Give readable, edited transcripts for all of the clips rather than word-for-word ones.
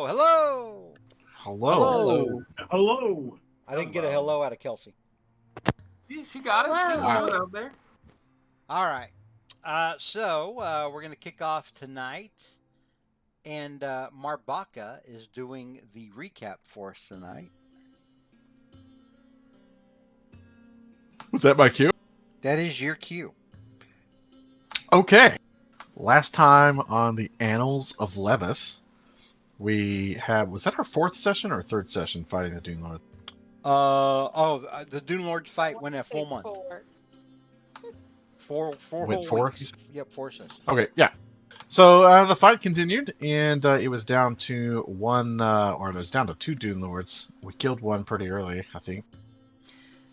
Oh, hello. Hello. Hello. Hello. I didn't get a hello out of Kelsey. She got it. She Wow. was out there. All right. So we're going to kick off tonight, and Marbaka is doing the recap for us tonight. Was that my cue? That is your cue. Okay. Last time on the Annals of Levis, was that our fourth session or third session fighting the Dune Lord? The Dune Lord's fight went a full month. Four Went whole four? weeks. Yep, 4 sessions. Okay, yeah. So the fight continued, and it was down to it was down to 2 Dune Lords. We killed one pretty early, I think.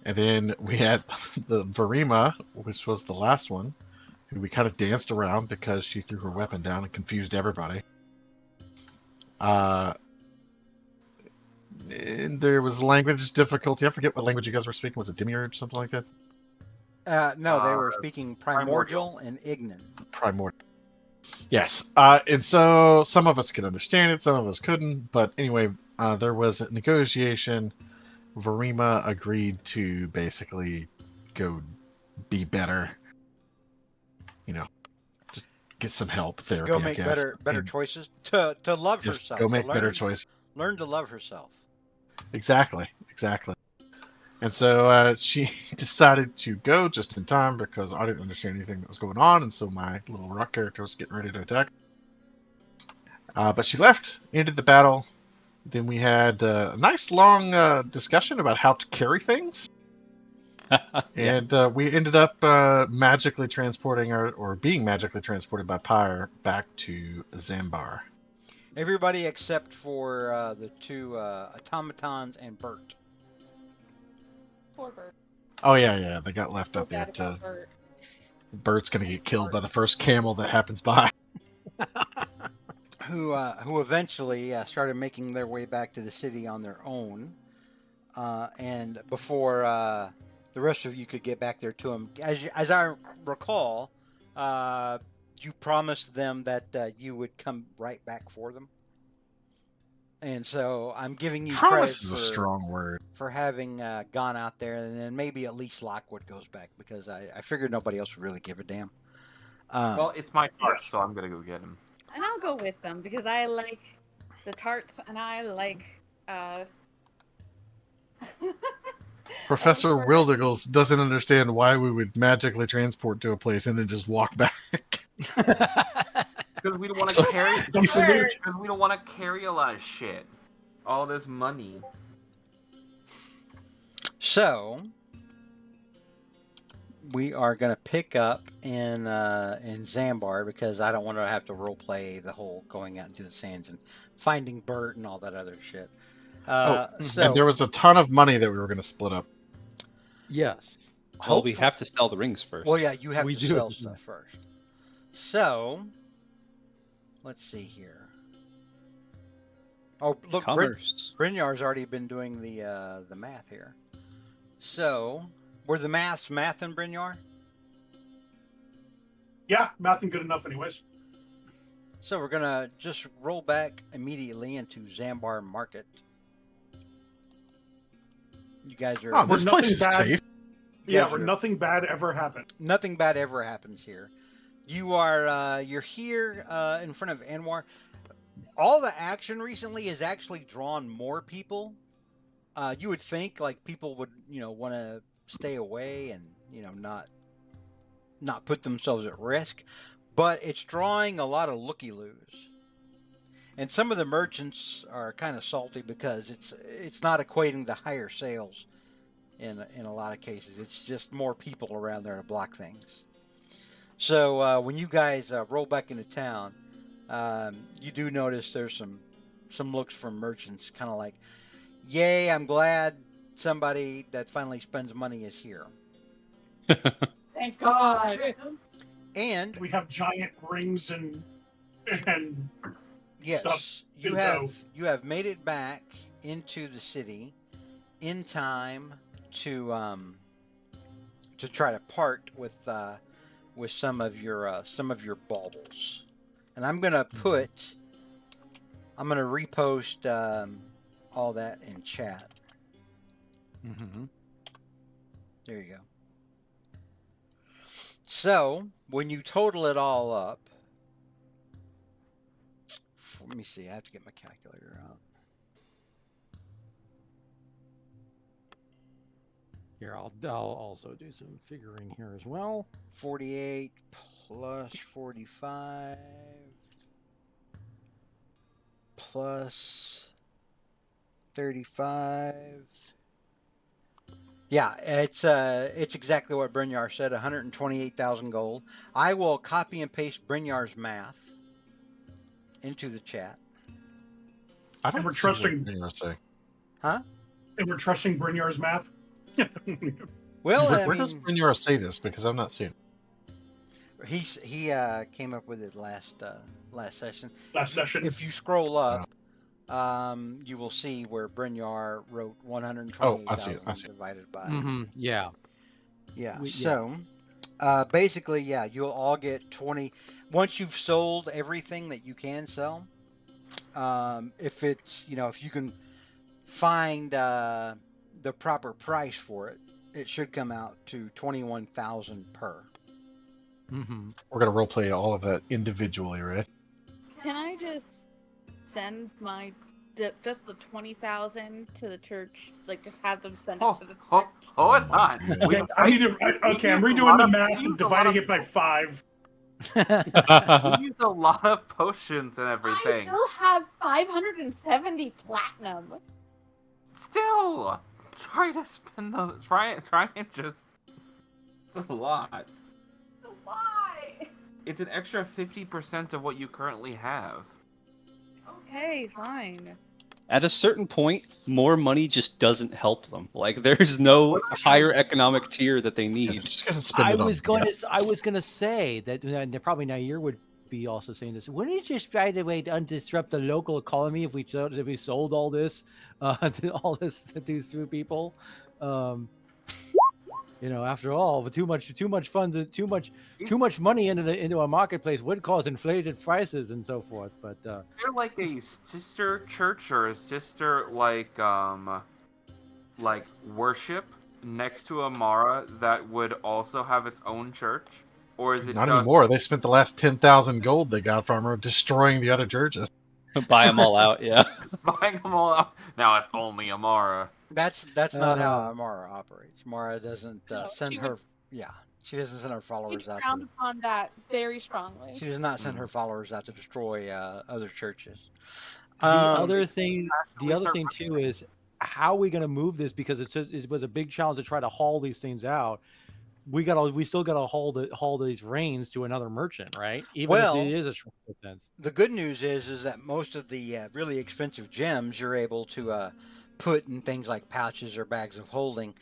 And then we had the Verima, which was the last one, who we kind of danced around because she threw her weapon down and confused everybody. And there was language difficulty. I forget what language you guys were speaking. Was it Demiurge, something like that? No, they were speaking primordial and Ignan. Primordial. Yes. And so some of us could understand it, some of us couldn't. But anyway, there was a negotiation. Verima agreed to basically go be better. Just get some help, therapy, Go make I guess. better choices. To love Just herself. go make to better choices. Learn to love herself. Exactly. And so she decided to go just in time because I didn't understand anything that was going on, and so my little rock character was getting ready to attack. But she left, ended the battle. Then we had a nice long discussion about how to carry things. And we ended up magically transporting being magically transported by Pyre back to Zambar. Everybody except for the 2 automatons and Bert. Poor Bert. Oh, yeah, they got left Feel out there. bad about Bert. Bert's going to get killed by the first camel that happens by. Who eventually started making their way back to the city on their own. And before the rest of you could get back there to them, as I recall, you promised them that you would come right back for them. And so I'm giving you Promise credit is a strong word. for having gone out there, and then maybe at least Lockwood goes back, because I figured nobody else would really give a damn. Well, it's my tarts, so I'm gonna go get him. And I'll go with them because I like the tarts and I like Professor Wildigles doesn't understand why we would magically transport to a place and then just walk back. Because we don't want to carry. Because we don't want to carry a lot of shit. All this money. So we are going to pick up in Zambar, because I don't want to have to role play the whole going out into the sands and finding Bert and all that other shit. And there was a ton of money that we were going to split up. Yes. Well, we have to sell the rings first. Well, yeah, you have to sell stuff first. So let's see here. Oh, look, Brynjar's already been doing the math here. So, were the mathing, Brynjar? Yeah, mathing good enough anyways. So we're gonna just roll back immediately into Zambar Market. You guys are. Oh, this place is safe. Yeah, where nothing bad ever happens. Nothing bad ever happens here. You are you're here in front of Anwar. All the action recently has actually drawn more people. You would think like people would want to stay away and not put themselves at risk, but it's drawing a lot of looky-loos. And some of the merchants are kind of salty because it's not equating to higher sales in a lot of cases. It's just more people around there to block things. So when you guys roll back into town, you do notice there's some looks from merchants, kind of like, "Yay! I'm glad somebody that finally spends money is here." Thank God. And we have giant rings and yes, stuff. You have made it back into the city in time to try to part with some of your baubles. And I'm gonna put I'm gonna repost all that in chat. Mm-hmm. There you go. So when you total it all up, let me see. I have to get my calculator out. Here, I'll also do some figuring here as well. 48 plus 45 plus 35. Yeah, it's exactly what Brynjar said, 128,000 gold. I will copy and paste Brynjar's math into the chat. I don't And we're see trusting- what you're saying. Huh? And we're trusting Brynjar's math. Well, Where, I where does mean, Brynjar say this? Because I'm not seeing it. he came up with it last session. Last session. If you scroll up, you will see where Brynjar wrote 128,000 I see. divided by. Mm-hmm. Yeah. Yeah. Yeah. So, basically, yeah, you'll all get 20 once you've sold everything that you can sell. If it's if you can find the proper price for it, it should come out to 21,000 per. Mm-hmm. We're gonna roleplay all of that individually, right? Can I just send my just the 20,000 to the church? Like, just have them send it to the church. Hold Oh on. my God. Okay, I'm redoing the math and dividing it by 5. We use a lot of potions and I everything. still have 570 platinum. Still, try to spend the try and just. It's a lot. Why? It's an extra 50% of what you currently have. Okay, fine. At a certain point, more money just doesn't help them. Like there's no higher economic tier that they Yeah, need. just gonna spend I it on. was going to say that probably Nair would be also saying this. Wouldn't you just try to undisrupt the local economy if we sold all this to these two people? After all, with too much funds, too much money into a marketplace would cause inflated prices and so forth. But Is there like a sister church or a sister like worship next to Amara that would also have its own church, or is it Not just anymore. They spent the last 10,000 gold they got from her destroying the other churches. Buy them all out, yeah. buying them all out? Now it's only Amara. That's not how Amara operates. Amara doesn't send she her. would- Yeah, she doesn't send her We followers out frown to. upon that very strongly. She does not send her followers out to destroy other churches. the Um, other thing start too is how are we going to move this, because it was a big challenge to try to haul these things out. We still gotta haul these reins to another merchant, right? Even if it is a short distance. the good news is that most of the really expensive gems you're able to put in things like pouches or bags of holding.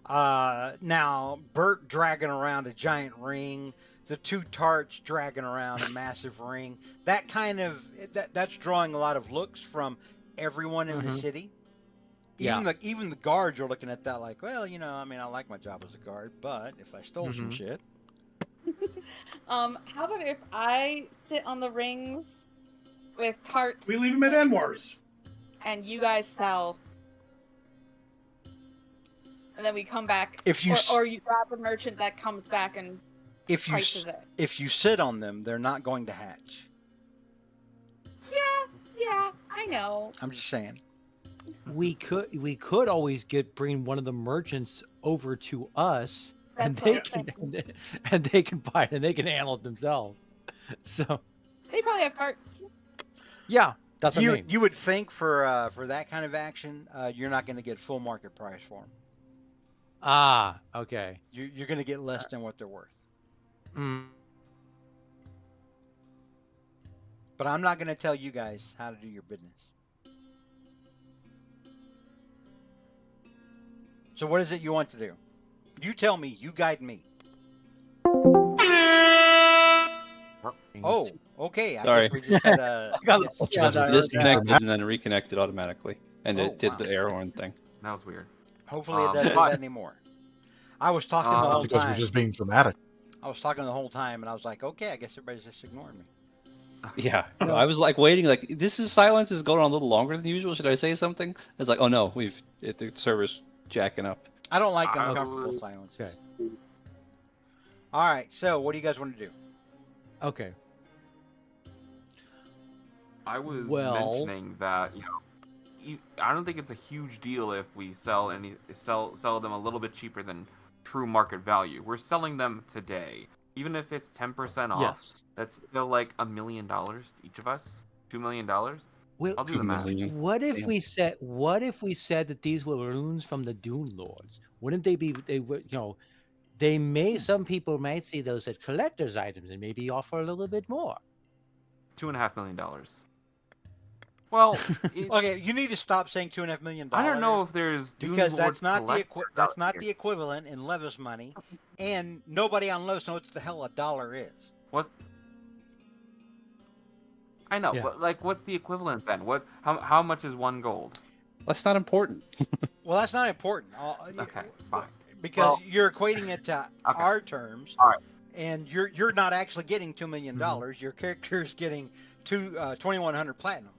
Now, Bert dragging around a giant ring, the two tarts dragging around a massive ring. That that's drawing a lot of looks from everyone in the city. Even the guards are looking at that like, well, I mean, I like my job as a guard, but if I stole some shit. How about if I sit on the rings with tarts We leave him at Anwar's. and you guys sell, and then we come back, If you or you grab a merchant that comes back and prices it. if you sit on them, they're not going to hatch. Yeah, I know. I'm just saying. We could always bring one of the merchants over to us, and That's they what I'm can and they can buy it and they can handle it themselves. So They probably have tarts. yeah, that's what I mean. You would think for that kind of action, you're not going to get full market price for them. Ah, okay. You're going to get less than what they're worth. Mm. But I'm not going to tell you guys how to do your business. So what is it you want to do? You tell me. You guide me. Oh, okay. I Sorry. guess we just had a. Disconnected and then reconnected automatically, and Oh, it did wow. the air horn thing. That was weird. Hopefully it doesn't do but- that anymore. I was talking the whole Because time. we're just being dramatic. I was talking the whole time, and I was like, okay, I guess everybody's just ignoring me. Yeah, No. I was like waiting. Like silence is going on a little longer than usual. Should I say something? It's like, oh no, the server's jacking up. I don't like I uncomfortable would- silences. Okay. All right. So, what do you guys want to do? Okay. I was Well- mentioning that I don't think it's a huge deal if we sell them a little bit cheaper than true market value. We're selling them today, even if it's 10% off. Yes. That's still like $1 million to each of us. $2 million. Well, I'll do the math. what if Damn. we said that these were runes from the Dune Lords? Wouldn't they be? They would, they may. Some people might see those as collector's items and maybe offer a little bit more. $2.5 million. Well, Okay, you need to stop saying $2.5 million. I don't know if there's Dune because Lord that's not collectors that's out not there. the equivalent in Levis money, and nobody on Levis knows what the hell a dollar is. I know, Yeah. but like, what's the equivalent then? How much is one gold? That's not important. Well, that's not important. Okay, fine. Because Well- you're equating it to Okay. our terms, All right. and you're not actually getting $2 million. Your character's getting 2,100 platinum.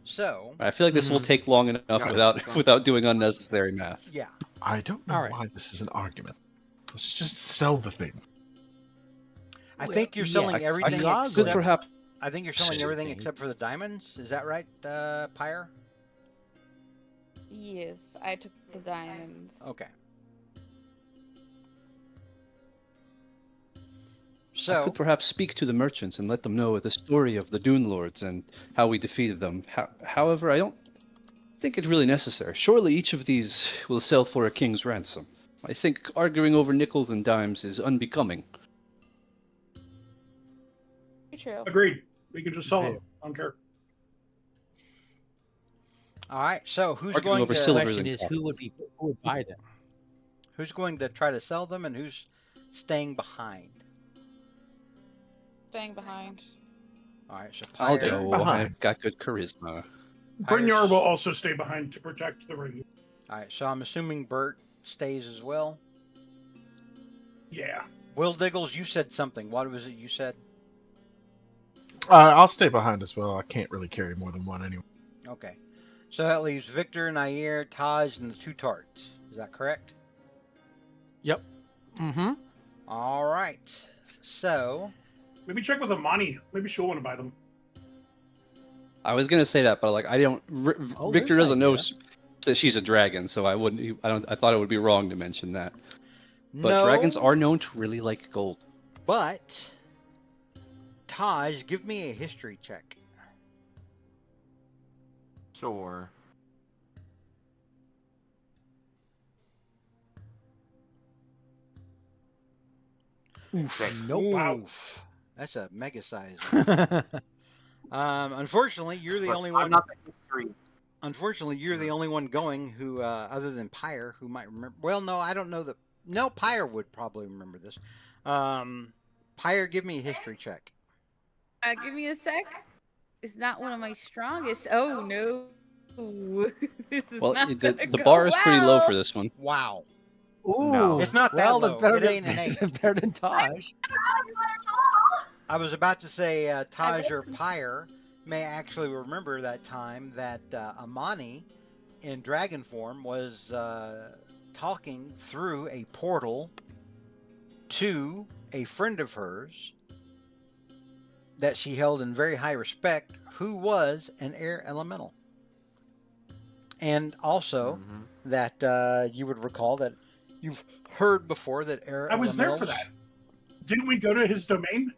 So, I feel like this will take long enough Yeah. without doing unnecessary math. yeah. I don't know All right. why this is an argument. Let's just sell the thing. I think you're selling yes, everything we are Could except. good. perhaps I think you're selling everything Everything. except for the diamonds. Is that right, Pyre? Yes, I took the diamonds. Okay. I So, could perhaps speak to the merchants and let them know the story of the Dune Lords and how we defeated them. However, I don't think it's really necessary. Surely each of these will sell for a king's ransom. I think arguing over nickels and dimes is unbecoming. True. Agreed. We can just sell Okay. them. I don't care. all right. So, who's Arguing going over to silver. Question is, who would buy them? who's going to try to sell them, and who's staying behind? Staying behind. All right. So, I'll Pyre, go. behind. I've got good charisma. Brynjar will also stay behind to protect the ring. All right. So, I'm assuming Bert stays as well. Yeah. Will Diggles, you said something. What was it you said? I'll stay behind as well. I can't really carry more than one anyway. Okay. So that leaves Victor, Nair, Taj, and the two tarts. Is that correct? Yep. Mm-hmm. All right. So, Maybe check with Amani. Maybe she'll want to buy them. I was gonna say that, but like I don't. Oh, Victor there's doesn't an know idea. that she's a dragon, so I wouldn't. I thought it would be wrong to mention that. But no, dragons are known to really like gold. But, Taj, give me a history check. Sure. Six. Nope. Oof. That's a mega size. Unfortunately, you're the Look, only I'm one. not the history. Unfortunately, you're the only one going who, other than Pyre, who might remember. Well, no, I don't know that. No, Pyre would probably remember this. Pyre, give me a history check. Give me a sec. It's not one of my strongest. Oh no. This is Well, not the gonna go bar is pretty low well. for this one. Wow. Ooh, No. It's not that well, low. that's better It than, ain't an 8. better than Taj. I was about to say Taj or Pyre may actually remember that time that Amani in dragon form was talking through a portal to a friend of hers that she held in very high respect, who was an air elemental. And also Mhm. that you would recall that you've heard before that air I was there for elementals- that. Didn't we go to his domain?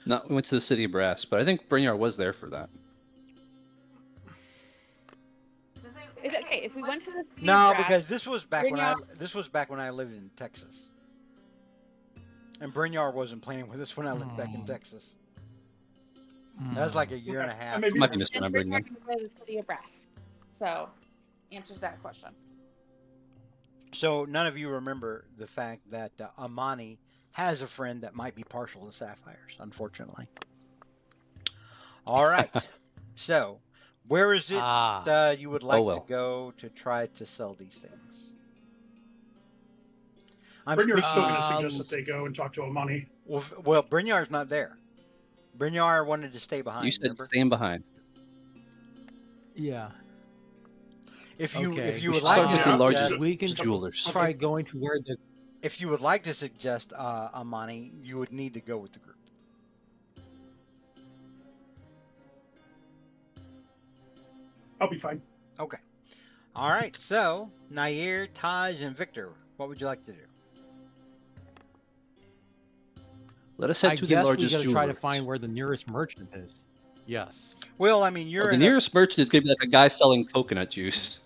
No, we went to the city of brass, but I think Brynjar was there for that. It's okay if we went to the city No, of Brass, because this was back Brynjar- when I lived in Texas, and Brynjar wasn't playing with us when I lived back in Texas. That was like a year and a half. Maybe Might be and misremembering Brynjar them. didn't go to the city of Brass. So, answers that question. So none of you remember the fact that Amani has a friend that might be partial to sapphires, unfortunately. All right. So, where is it you would like well. to go to try to sell these things? I'm Brynjar's speaking. still going to suggest Um, that they go and talk to Amani. Well, Brynjar's not there. Brynjar wanted to stay You behind. said Remember? staying behind. Yeah. If Okay. you We would should like start to with the Yeah, largest suggest, we can jewelers. try going to where the if you would like to suggest Amani, you would need to go with the group. I'll be fine. Okay. All right. So Nair, Taj, and Victor, what would you like to do? Let us I head to the guess we largest got to try to jewelers. find where the nearest merchant is. Yes. Well, I mean, Well, you're the in nearest merchant is going to be like a guy selling coconut juice.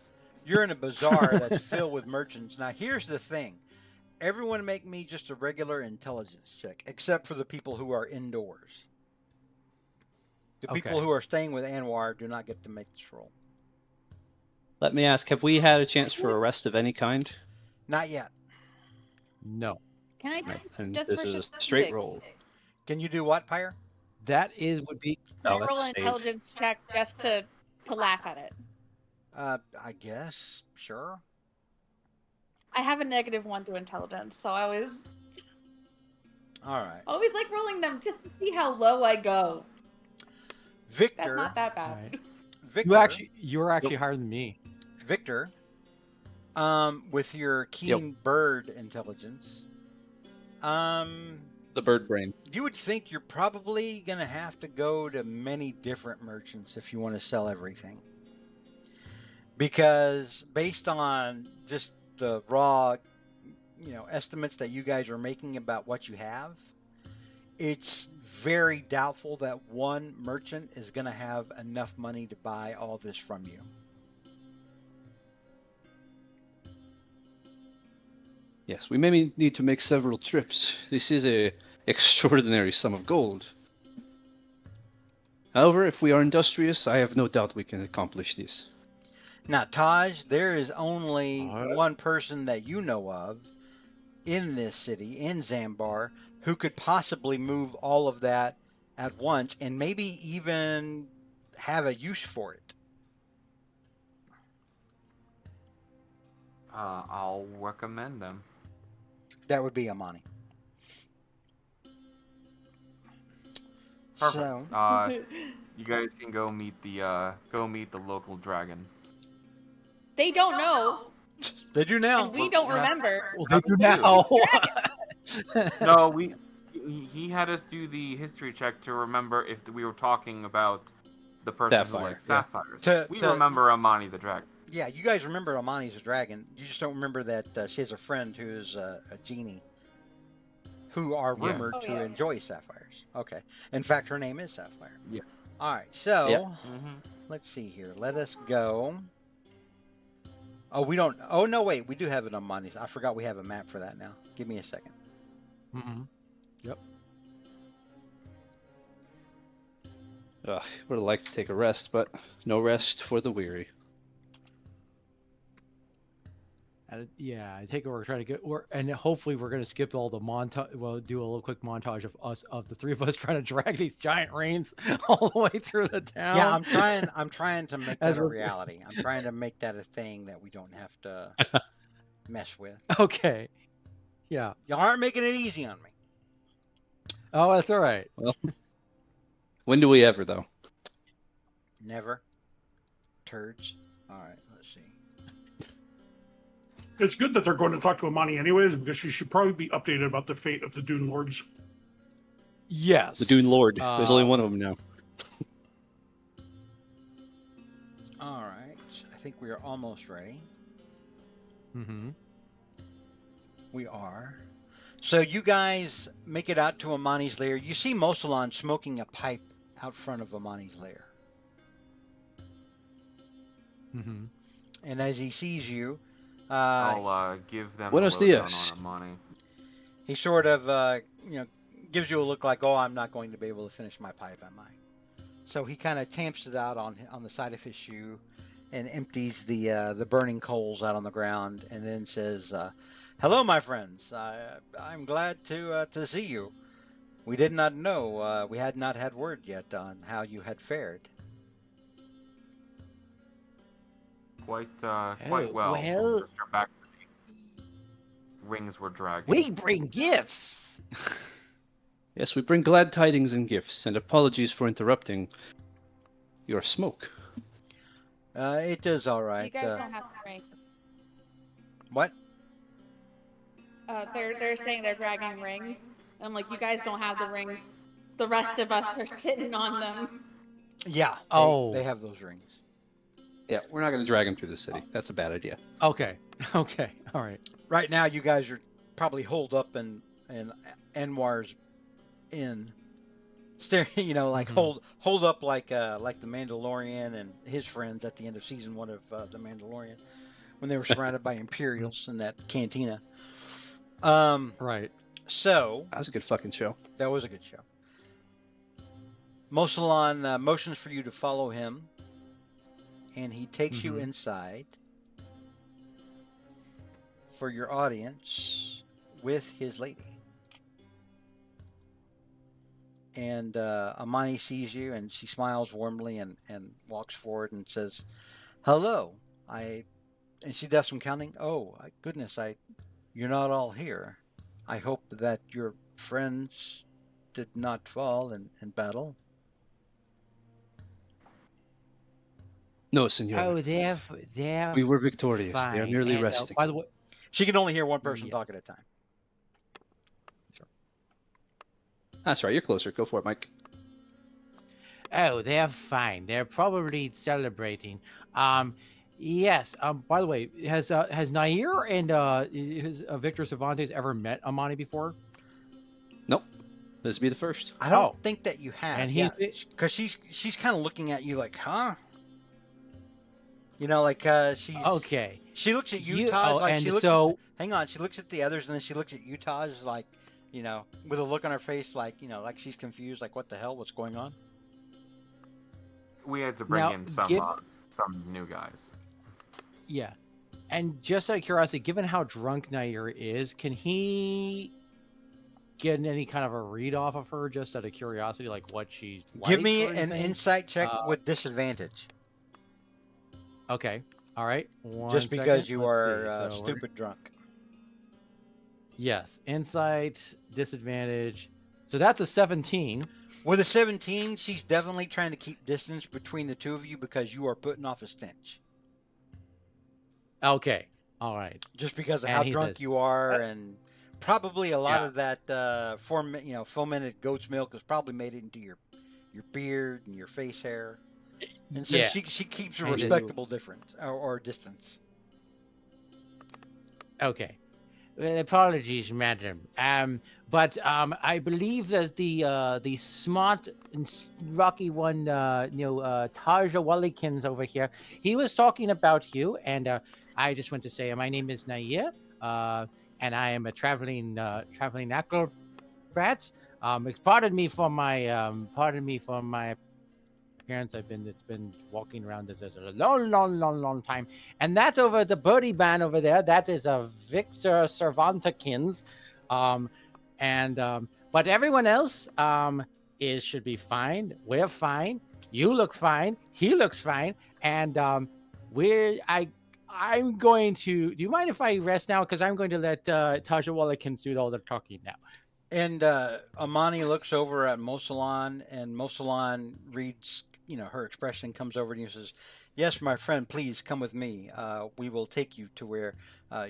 you're in a bazaar that's filled with merchants. Now, here's the thing. Everyone make me just a regular intelligence check, except for the people who are indoors. The people Okay. who are staying with Anwar do not get to make this roll. Let me ask, have we had a chance for a rest of any kind? Not yet. No. Can I No, and just this for is a shits and straight gigs, roll. Can you do what, Pyre? That would be Can Oh, I that's roll a an save. intelligence check just to laugh at it? I guess. Sure. I have a -1 to intelligence, so I All right. always like rolling them just to see how low I go. That's Victor. not that bad. Alright. Victor. you're actually higher than me. Victor. With your keen bird intelligence, The bird brain. you would think you're probably going to have to go to many different merchants if you want to sell everything. Because based on just the raw, estimates that you guys are making about what you have, it's very doubtful that one merchant is going to have enough money to buy all this from you. Yes, we may need to make several trips. This is a extraordinary sum of gold. However, if we are industrious, I have no doubt we can accomplish this. Now, Taj, there is only Alright. one person that you know of in this city, in Zambar, who could possibly move all of that at once and maybe even have a use for it. I'll recommend them. That would be Amani. Perfect. So, You guys can go meet the local dragon. They don't know, they do now. and we don't remember. Well, they do now. No, he had us do the history check to remember if we were talking about the person who Sapphire, likes yeah. sapphires. We remember Amani the dragon. Yeah, you guys remember Amani's a dragon. You just don't remember that she has a friend who is a genie who are Yes. rumored Oh, to yeah. enjoy sapphires. Okay. In fact, her name is Sapphire. Yeah. All right. So, Yeah. Mm-hmm. let's see here. Let us go. Oh, we don't. Oh, no, wait. We do have it on Amani's. I forgot we have a map for that now. Give me a second. Mm-hmm. Ugh, would have liked to take a rest, but no rest for the weary. Yeah, I take it we're trying to get, and hopefully we're going to skip all the montage. Well, do a little quick montage of the three of us trying to drag these giant reins all the way through the town. Yeah, I'm trying to make As that a we're- reality. I'm trying to make that a thing that we don't have to mess with. Okay. Yeah. Y'all aren't making it easy on me. Oh, that's all right. When do we ever, though? Never. Turds. All right, let's see. It's good that they're going to talk to Amani anyways, because she should probably be updated about the fate of the Dune Lords. Yes. The Dune Lord. There's only one of them now. All right. I think we are almost ready. Mm-hmm. We are. So you guys make it out to Amani's lair. You see Mosalon smoking a pipe out front of Amani's lair. Mm-hmm. And as he sees you, I'll give them Buenos a lowdown dias. on Amani. he sort of, gives you a look like, "Oh, I'm not going to be able to finish my pipe, am I?" So he kind of tamps it out on the side of his shoe, and empties the burning coals out on the ground, and then says, "Hello, my friends. I'm glad to see you. We did not know. We had not had word yet on how you had fared." Quite Oh, well. well- Mr. Back. rings were dragging. We bring gifts. Yes, we bring glad tidings and gifts, and apologies for interrupting your smoke. It does all right. You guys don't have the rings. What? They're saying they're dragging rings. I'm like, you guys don't have the rings. The rest of us are sitting on them. Yeah. Oh. They have those rings. Yeah, we're not going to drag him through the city. That's a bad idea. Okay. Okay. All right. Right now, you guys are probably holed up in Anwar's inn, staring. You know, like hold up like the Mandalorian and his friends at the end of season 1 of the Mandalorian, when they were surrounded by Imperials in that cantina. Right. So That was a good fucking show. that was a good show. Mosalon motions for you to follow him, and he takes you inside for your audience with his lady. And Amani sees you, and she smiles warmly and walks forward and says, "Hello." And she does some counting. Oh, goodness, you're not all here. I hope that your friends did not fall in battle. No, senor. Oh, they're We were victorious. They are fine. merely And, resting. by the way, She can only hear one person Yes. talk at a time. That's right. You're closer. Go for it, Mike. oh, they're fine. They're probably celebrating. Yes. By the way, has Nair and Victor Cervantes ever met Amani before? Nope. This would be the first. I don't Oh. think that you have. And Yeah, he's- because she's kind of looking at you like, huh? You know, like she's Okay. She looks at You- Utah's oh, like and she looks. so- Hang on, she looks at the others and then she looks at Utah's like, you know, with a look on her face like, you know, like she's confused, like what the hell, what's going on? We had to bring Now, in some new guys. Yeah. And just out of curiosity, given how drunk Nair is, can he get any kind of a read off of her just out of curiosity, like what she's like? Give me or an anything? insight check with disadvantage, Okay. All right. just because you Let's are see. So we're- stupid drunk. Yes. Insight, disadvantage. So that's a 17. With a 17, she's definitely trying to keep distance between the two of you because you are putting off a stench. Okay. All right. Just because of And how he drunk says- you are, and probably a lot Yeah. of that fermented goat's milk has probably made it into your beard and your face hair, and so Yeah. she keeps a And he says- respectable difference or distance. Okay. Well, apologies, madam. But I believe that the smart and rocky one, Taja Wallikins over here, he was talking about you, and I just want to say my name is Nair, and I am a traveling acrobat. Pardon me for my appearance. It's been walking around this a long time. And that over the birdie band over there, that is a Victor Cervantekins. But everyone else should be fine. We're fine. You look fine. He looks fine. And I'm going to. Do you mind if I rest now? Because I'm going to let Taja Wallikins do all the talking now. And Amani looks over at Mosalon, and Mosalon reads, her expression, comes over to you and says, "Yes, my friend, please come with me. We will take you to where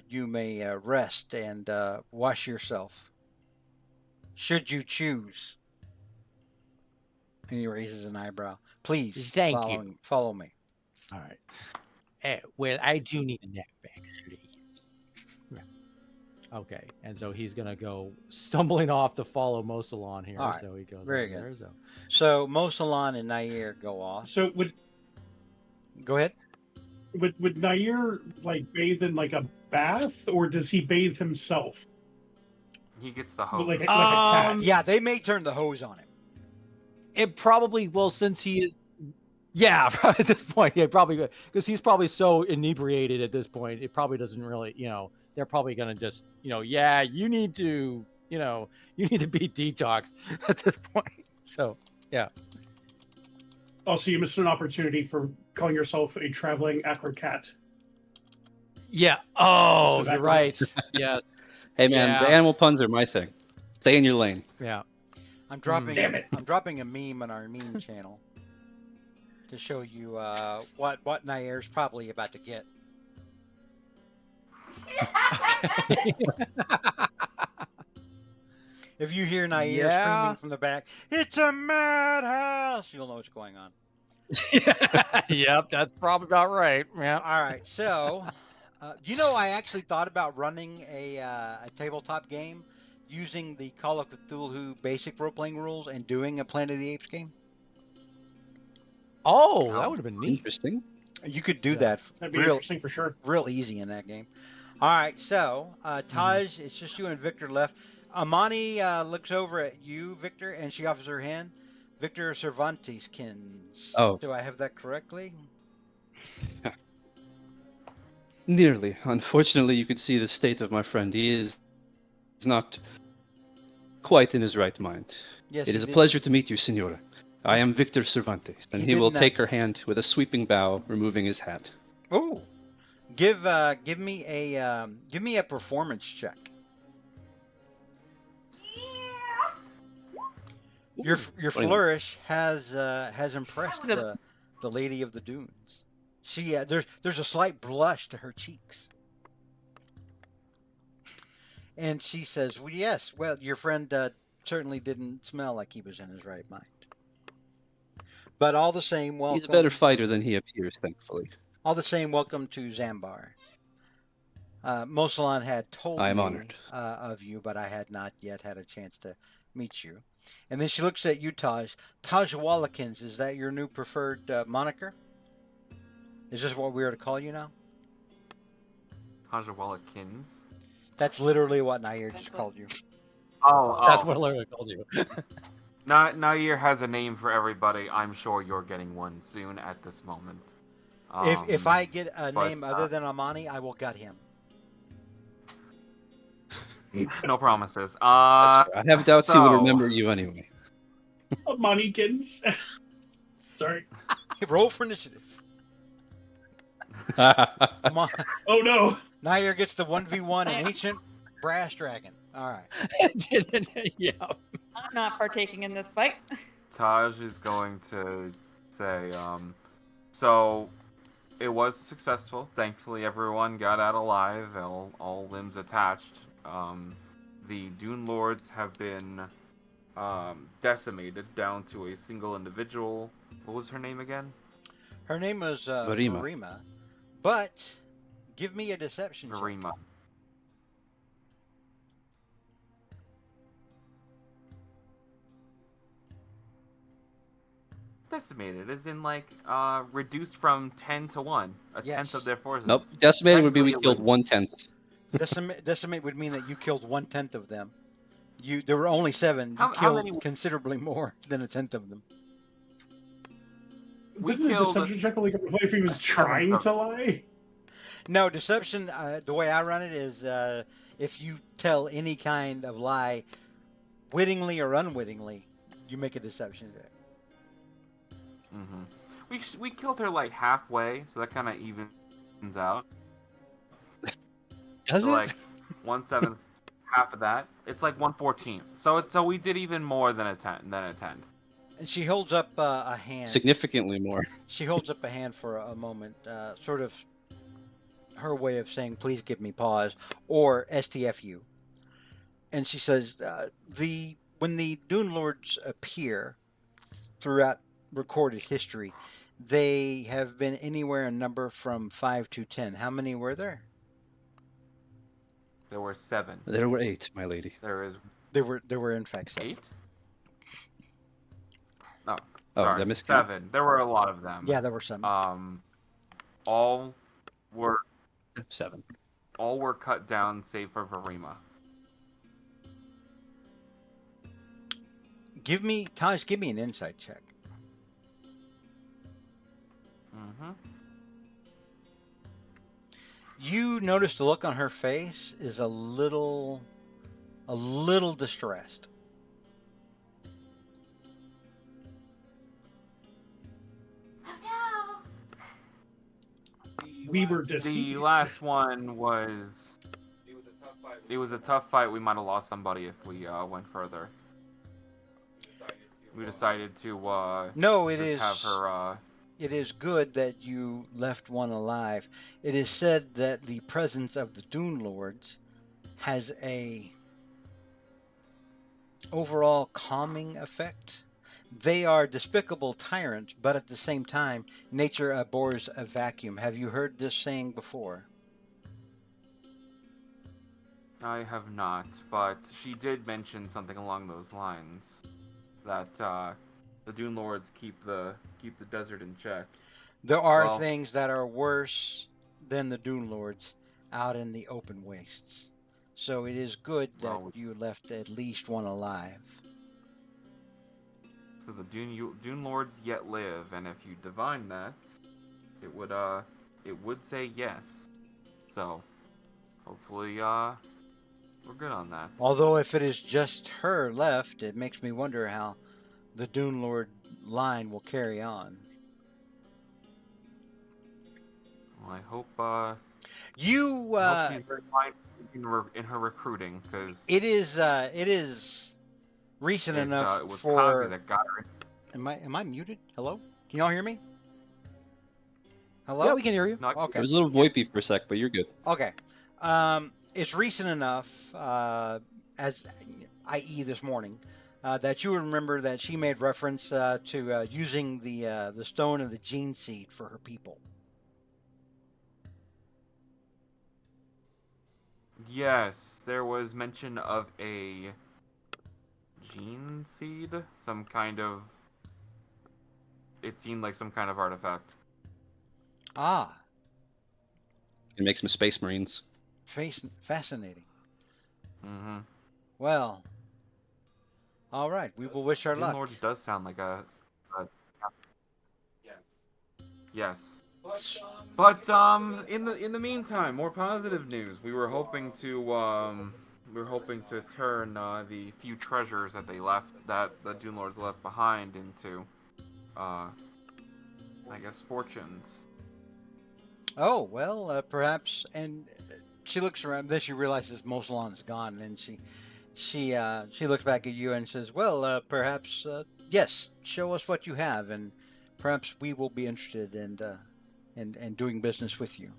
you may rest and wash yourself, should you choose." And he raises an eyebrow. "Please, Thank you. follow me." All right. Well, I do need a nap, actually. Yeah. Okay, and so he's gonna go stumbling off to follow Mosalon here. All right. So he goes Very over good. there, so. So Mosalon and Nair go off. So Go ahead. would Nair like bathe in like a bath, or does he bathe himself? He gets the hose. Like a cat. Yeah, they may turn the hose on him. It probably will, since he is. Yeah, probably at this point, yeah, probably because he's probably so inebriated at this point. It probably doesn't really, they're probably gonna just, yeah, you need to be detox at this point. So yeah. Also, you missed an opportunity for calling yourself a traveling acrocat. Yeah. Oh, So that you're right. Yes. Hey man, the Yeah. animal puns are my thing. Stay in your lane. Yeah. I'm dropping. Damn it. I'm dropping a meme on our meme channel to show you what Nair's probably about to get. If you hear Nair Yeah. screaming from the back, "It's a madhouse!" you'll know what's going on. Yep, that's probably about right. Yeah. All right, so you know, I actually thought about running a tabletop game using the Call of Cthulhu basic role playing rules and doing a Planet of the Apes game. Oh, that would have been neat. Interesting. You could do Yeah. that That'd be real interesting for sure. real easy in that game. All right, so Taj, it's just you and Victor left. Amani looks over at you, Victor, and she offers her hand. Victor Cervanteskins. Oh. Do I have that correctly? Nearly. Unfortunately, you could see the state of my friend. He is not quite in his right mind. Yes. It he is a did. pleasure to meet you, Senora. I am Victor Cervantes, and He he will didn't, take her hand with a sweeping bow, removing his hat. Oh, give me a performance check. Your 21. flourish has impressed the Lady of the Dunes. She there's a slight blush to her cheeks, and she says, "Well, yes. Well, your friend certainly didn't smell like he was in his right mind. But all the same, welcome. He's a better fighter than he appears, thankfully. All the same, welcome to Zambar. Mosalan had told I am me honored. Of you, but I had not yet had a chance to meet you." And then she looks at you, Taj. Tajwalikins, is that your new preferred moniker? Is this what we are to call you now? Tajawalakins. That's literally what Nair just called you. That's what I literally told you. Nair has a name for everybody. I'm sure you're getting one soon at this moment. If I get a but, name other than Amani, I will gut him. No promises. That's fair. I have doubts he would remember you anyway. Moneykins. Sorry. Roll for initiative. Oh no. Nair gets the 1v1 an ancient brass dragon. All right. Yeah. I'm not partaking in this fight. Taj is going to say, so it was successful. Thankfully, everyone got out alive, all limbs attached. The Dune Lords have been decimated down to a single individual. What was her name again? Her name was Varima. Varima. But give me a deception check. Verima. Decimated, as in like reduced from 10 to 1, a Yes. tenth of their forces. Nope. Decimated would be we Technically, killed 1/10. Decimate would mean that you killed 1/10 of them. There were only 7. You How killed many- considerably more than a tenth of them. We Wasn't a killed- deception check like if he was trying to lie? No, deception, the way I run it is if you tell any kind of lie, wittingly or unwittingly, you make a deception check. We killed her like halfway, so that kind of evens out. Does So it? like 1/7, half of that. It's like 1/14. So we did even more than a tenth. And she holds up a hand. Significantly more. She holds up a hand for a moment, sort of her way of saying, "Please give me pause," or STFU. And she says, when the Dune Lords appear throughout recorded history, they have been anywhere in number from 5 to 10. How many were there? There were 7. There were 8, my lady. There is There were in fact 7. 8. No, Oh, sorry, did I miscount? 7. There were a lot of them. Yeah, there were some. All were 7. cut down, save for Verima. Give me an insight check. You notice the look on her face is a little distressed. We were The deceived. last one was it was a tough fight. We might have lost somebody if we went further. We decided to No, it just have is. her. It is good that you left one alive. It is said that the presence of the Dune Lords has a overall calming effect. They are despicable tyrants, but at the same time, nature abhors a vacuum. Have you heard this saying before? I have not, but she did mention something along those lines that the Dune Lords keep the desert in check. There are Well- things that are worse than the Dune Lords out in the open wastes. So it is good that Well, you left at least one alive. So the Dune Lords yet live, and if you divine that, it would say yes. So hopefully we're good on that. Although if it is just her left, it makes me wonder how the Dune Lord line will carry on. Well, I hope You I hope she's very fine in her recruiting, because it is recent enough it was Kazi for. that got her. Am I muted? Hello? Can y'all hear me? Hello? Yeah, we can hear you. Not, Okay. It was a little voipy for a sec, but you're good. Okay. It's recent enough, as i.e. this morning, that you remember that she made reference to using the stone of the gene seed for her people. Yes, there was mention of a gene seed, some kind of. It seemed like some kind of artifact. Ah, It makes some space marines. fascinating. Mm-hmm. Well, all right. We will wish her Dune luck. Lords does sound like a yes. But in the meantime, more positive news. We were hoping to turn the few treasures that the Dune Lords left behind into I guess fortunes. Oh well, perhaps. And she looks around. Then she realizes Mosalon is gone, and then she looks back at you and says, "Well, perhaps yes. Show us what you have, and perhaps we will be interested in doing business with you."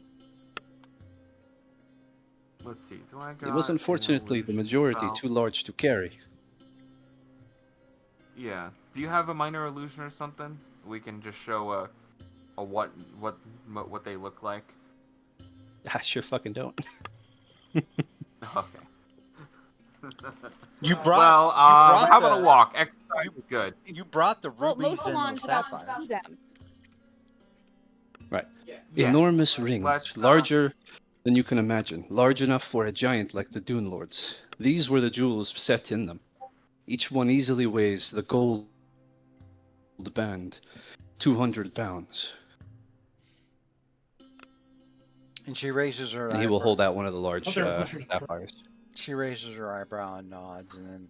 Let's see. Do I got It was an unfortunately the illusion majority spell? too large to carry. Yeah. Do you have a minor illusion or something? We can just show a what they look like. I sure fucking don't. Okay. You brought. Well, brought how about the- a walk? Exercise is good. You brought the Well, rubies and the Mosalon's about to sapphires. see them. Right. Yes. Enormous rings, Let's, larger than you can imagine, large enough for a giant like the Dune Lords. These were the jewels set in them. Each one easily weighs the gold band, 200 pounds. And she raises her And he will eyebrow. hold out one of the large Okay, pushing for- sapphires. She raises her eyebrow and nods, and then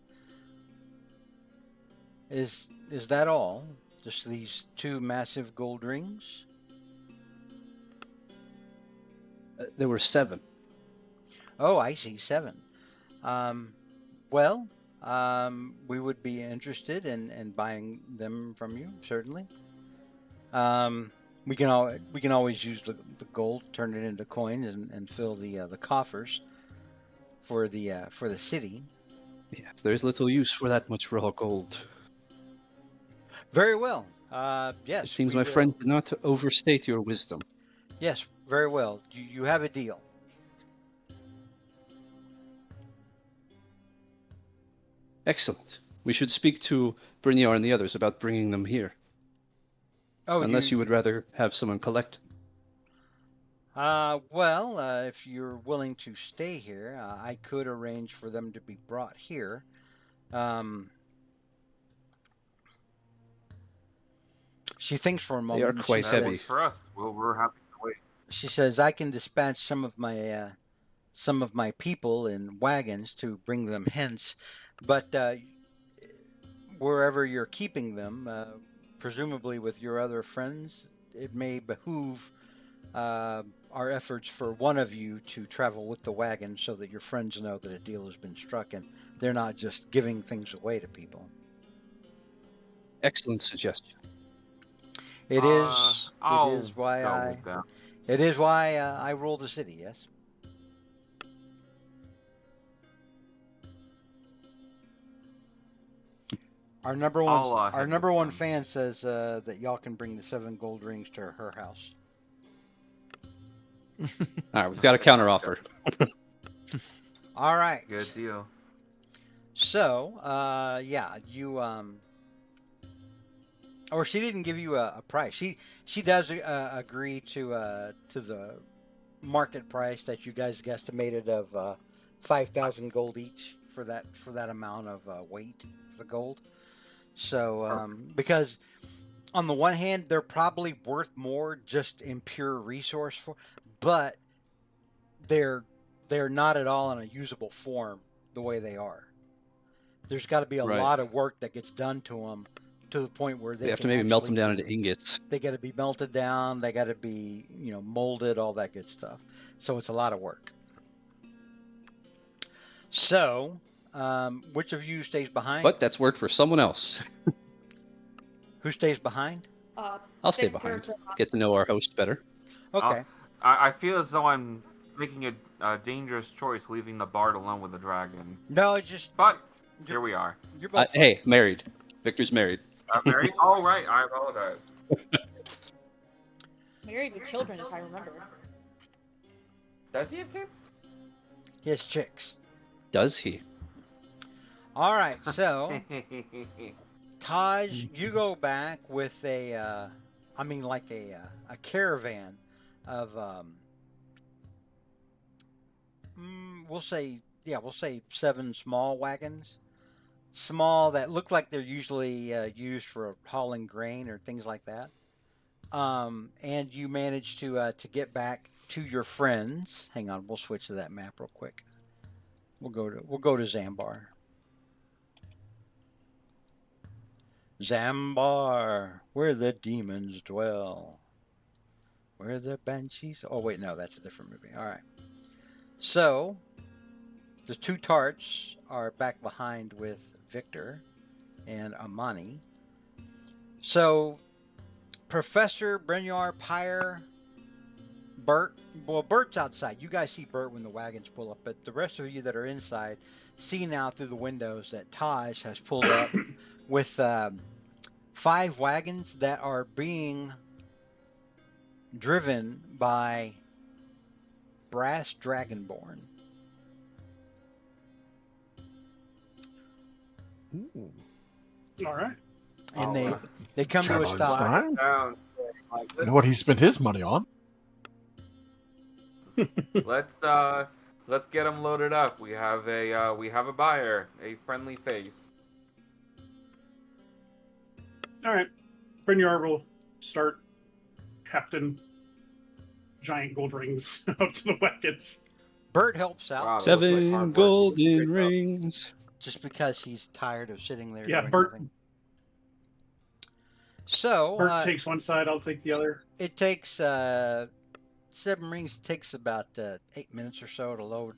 is that all? Just these two massive gold rings? There were 7. Oh, I see, 7. Well, we would be interested in buying them from you, certainly. We can always use the gold, turn it into coins, and fill the coffers for the city. Yeah, there's little use for that much raw gold. Very well. Yes. It seems we my will. friends did not overstate your wisdom. Yes, very well. You have a deal. Excellent. We should speak to Brynjar and the others about bringing them here. Oh, Unless you would rather have someone collect. Well, if you're willing to stay here, I could arrange for them to be brought here. She thinks for a They moment. are and quite she That heavy. works for us. We're happy to wait. She says, "I can dispatch some of my people in wagons to bring them hence, but wherever you're keeping them, presumably with your other friends, it may behoove our efforts for one of you to travel with the wagon so that your friends know that a deal has been struck and they're not just giving things away to people. Excellent suggestion. It is. It I'll is why go I. with that. It is why I rule the city. Yes. Our number one. I'll Our head number with one them. fan says that y'all can bring the 7 gold rings to her house. All right, we've got a counter offer. All right. Good deal. So, yeah, you or she didn't give you a price. She does agree to the market price that you guys guesstimated of 5,000 gold each for that amount of weight for the gold. So, because on the one hand, they're probably worth more just in pure resource for, but they're not at all in a usable form the way they are. There's got to be a Right. lot of work that gets done to them to the point where They have to maybe melt them down into ingots. They got to be melted down. They got to be molded, all that good stuff. So it's a lot of work. So, which of you stays behind? But that's work for someone else. Who stays behind? I'll stay Victor behind. cannot- Get to know our host better. Okay. I feel as though I'm making a dangerous choice, leaving the bard alone with the dragon. No, it's just. But here we are. You're both. Hey, married. Victor's married. Married? Oh, right. I apologize. Married with children, if I remember. Does he have kids? His chicks. Does he? All right. So, Taj, you go back with a caravan of we'll say 7 small wagons, small that look like they're usually used for hauling grain or things like that. And you manage to get back to your friends. Hang on, we'll switch to that map real quick. We'll go to Zambar. Zambar, where the demons dwell, where the banshees. Oh wait, no, that's a different movie. All right. So the 2 tarts are back behind with Victor and Amani. So Professor Brynjar, Pyre, Bert. Well, Bert's outside. You guys see Bert when the wagons pull up, but the rest of you that are inside see now through the windows that Taj has pulled up with 5 wagons that are being driven by brass dragonborn. Ooh. All right. And they come to a Travel in stop. time. Sounds like You know what he spent his money on? let's get them loaded up. We have a buyer, a friendly face. All right. Brynjar will start hefting giant gold rings up to the wagons. Bert helps out Wow, that looks like 7 hard work. golden Great job. rings. just because he's tired of sitting there. Yeah, doing Bert. nothing. So Bert takes one side, I'll take the other. it takes 7 rings takes about 8 minutes or so to load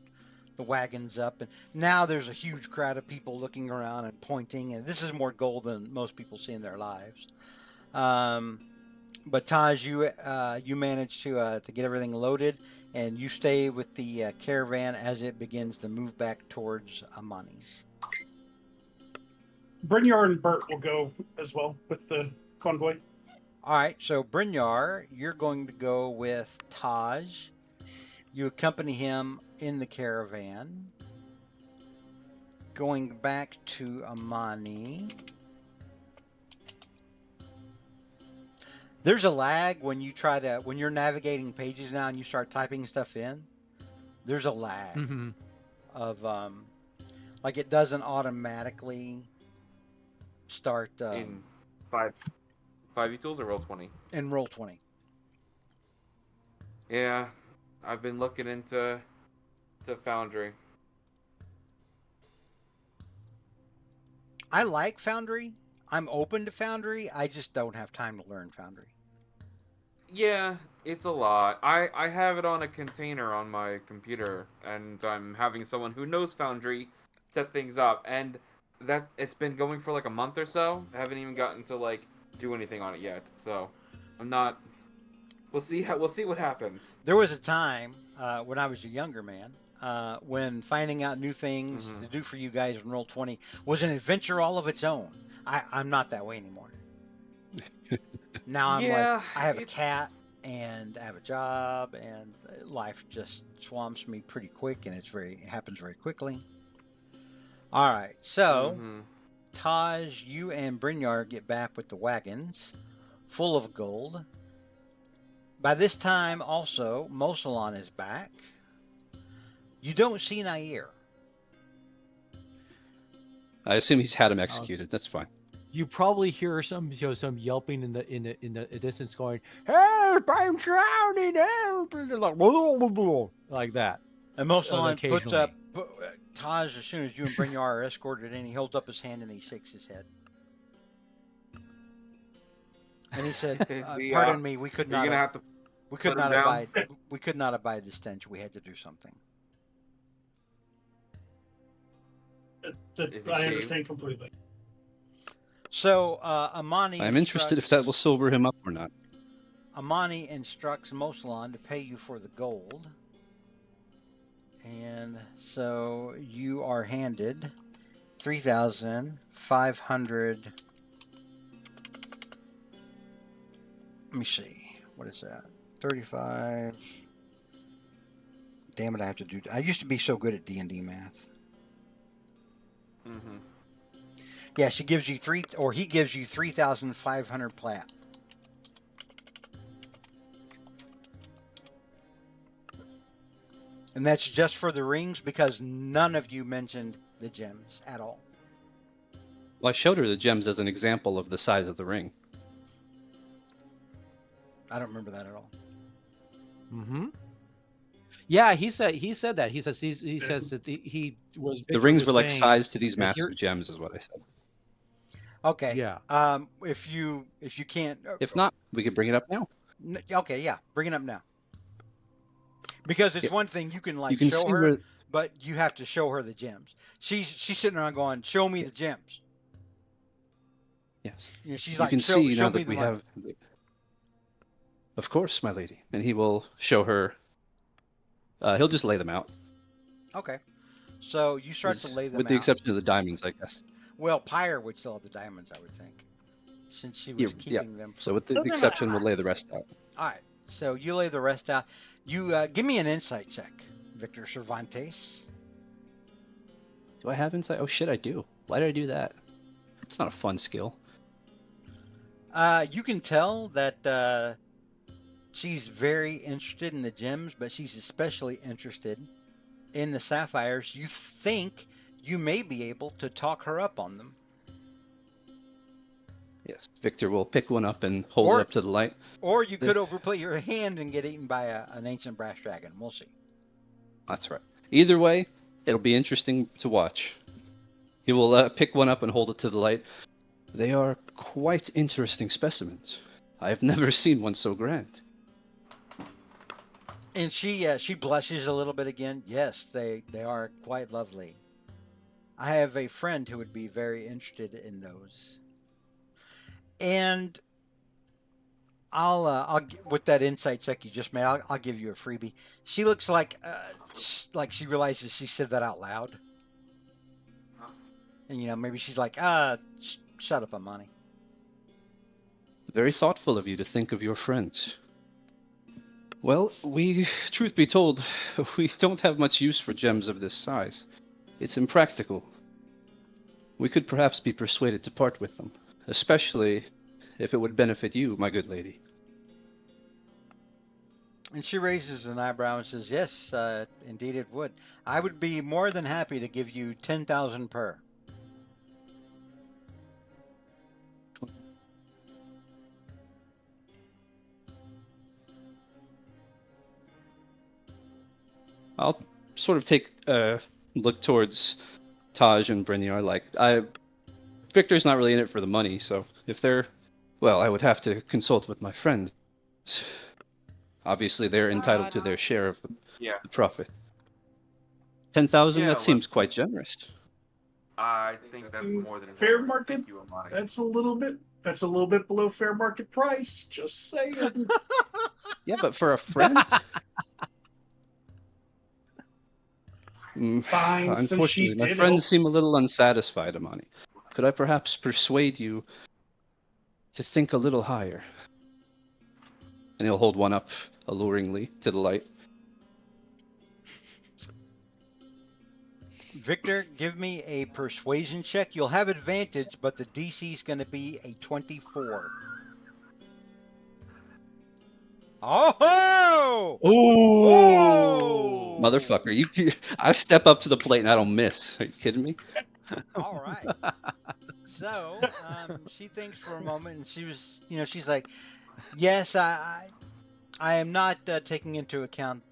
the wagons up, and now there's a huge crowd of people looking around and pointing, and this is more gold than most people see in their lives. But Taj, you manage to get everything loaded, and you stay with the caravan as it begins to move back towards Amani. Brynjar and Bert will go as well with the convoy. All right, so Brynjar, you're going to go with Taj. You accompany him in the caravan. Going back to Amani. There's a lag when you're navigating pages now and you start typing stuff in. There's a lag Mm-hmm. of like it doesn't automatically start In 5e tools or roll 20. in Roll20. Yeah, I've been looking into Foundry. I like Foundry. I'm open to Foundry. I just don't have time to learn Foundry. Yeah, It's a lot. I have it on a container on my computer, and I'm having someone who knows Foundry set things up, and that it's been going for like a month or so. I haven't even gotten to like do anything on it yet, so I'm not. We'll see what happens. There was a time when I was a younger man when finding out new things to do for you guys in Roll20 was an adventure all of its own. I'm not that way anymore. Now I'm like, I have a cat and I have a job, and life just swamps me pretty quick, and it happens very quickly. All right, so Taj, you and Brynjar get back with the wagons full of gold. By this time, also, Mosalon is back. You don't see Nair. I assume he's had him executed. That's fine. You probably hear some yelping in the distance, going, "Help! I'm drowning! Help!" And they're like, "Blah, blah, blah," like that. And Mosalon puts occasionally. up Taj as soon as you and Brynjar are escorted in. He holds up his hand and he shakes his head. And he said, "Pardon me, we could not. You're gonna have to. We could put him not down. abide. We could not abide the stench. We had to do something." Is he I shaved? understand completely. So Amani. I'm interested if that will sober him up or not. Amani instructs Mosalon to pay you for the gold. And so you are handed 3,500. Let me see. What is that? 35. Damn it, I have to do. I used to be so good at D&D math. Yeah, she gives you he gives you 3,500 plat. And that's just for the rings, because none of you mentioned the gems at all. Well, I showed her the gems as an example of the size of the ring. I don't remember that at all. Mm-hmm. Yeah, he said that. He says that he was. The rings were like saying sized to these that massive gems, is what I said. Okay. Yeah. If you can't. If not, we could bring it up now. Okay, yeah, bring it up now. Because it's one thing you can show see her, where... but you have to show her the gems. She's sitting around going, "Show me the gems." Yes. You know, she's you like, can show, see show now me that the we money. have. Of course, my lady, and he will show her. He'll just lay them out. Okay. So you start to lay them with out. the exception of the diamonds, I guess. Well, Pyre would still have the diamonds, I would think, since she was keeping them. So with the exception, we'll lay the rest out. All right. So you lay the rest out. You give me an insight check, Victor Cervantes. Do I have insight? Oh shit, I do. Why did I do that? It's not a fun skill. You can tell that she's very interested in the gems, but she's especially interested in the sapphires. You think you may be able to talk her up on them. Yes, Victor will pick one up and hold it up to the light. Or you could overplay your hand and get eaten by an ancient brass dragon. We'll see. That's right. Either way, it'll be interesting to watch. He will pick one up and hold it to the light. They are quite interesting specimens. I have never seen one so grand. And she blushes a little bit again. Yes, they are quite lovely. I have a friend who would be very interested in those. And I'll with that insight check you just made, I'll give you a freebie. She looks like she realizes she said that out loud. And maybe she's like, shut up, Amani. Very thoughtful of you to think of your friends. Well, truth be told, we don't have much use for gems of this size. It's impractical. We could perhaps be persuaded to part with them, especially if it would benefit you, my good lady. And she raises an eyebrow and says, yes, indeed it would. I would be more than happy to give you 10,000 per. I'll sort of take a look towards Taj and Brynjar. Victor's not really in it for the money, so if they're... Well, I would have to consult with my friends. Obviously, they're entitled to no. their share of Yeah. the profit. 10,000. Yeah, That seems quite generous. I think that's more than Fair generous. market. Thank you, Amani. That's a little bit below fair market price. Just saying. Yeah, but for a friend, Fine, since she unfortunately, my did friends help. seem a little unsatisfied, Amani. Could I perhaps persuade you to think a little higher? And he'll hold one up alluringly to the light. Victor, give me a persuasion check. You'll have advantage, but the DC is going to be a 24. Oh! Ooh. Whoa! Motherfucker, I step up to the plate and I don't miss. Are you kidding me? All right. So she thinks for a moment, and she's like, "Yes, I am not taking into account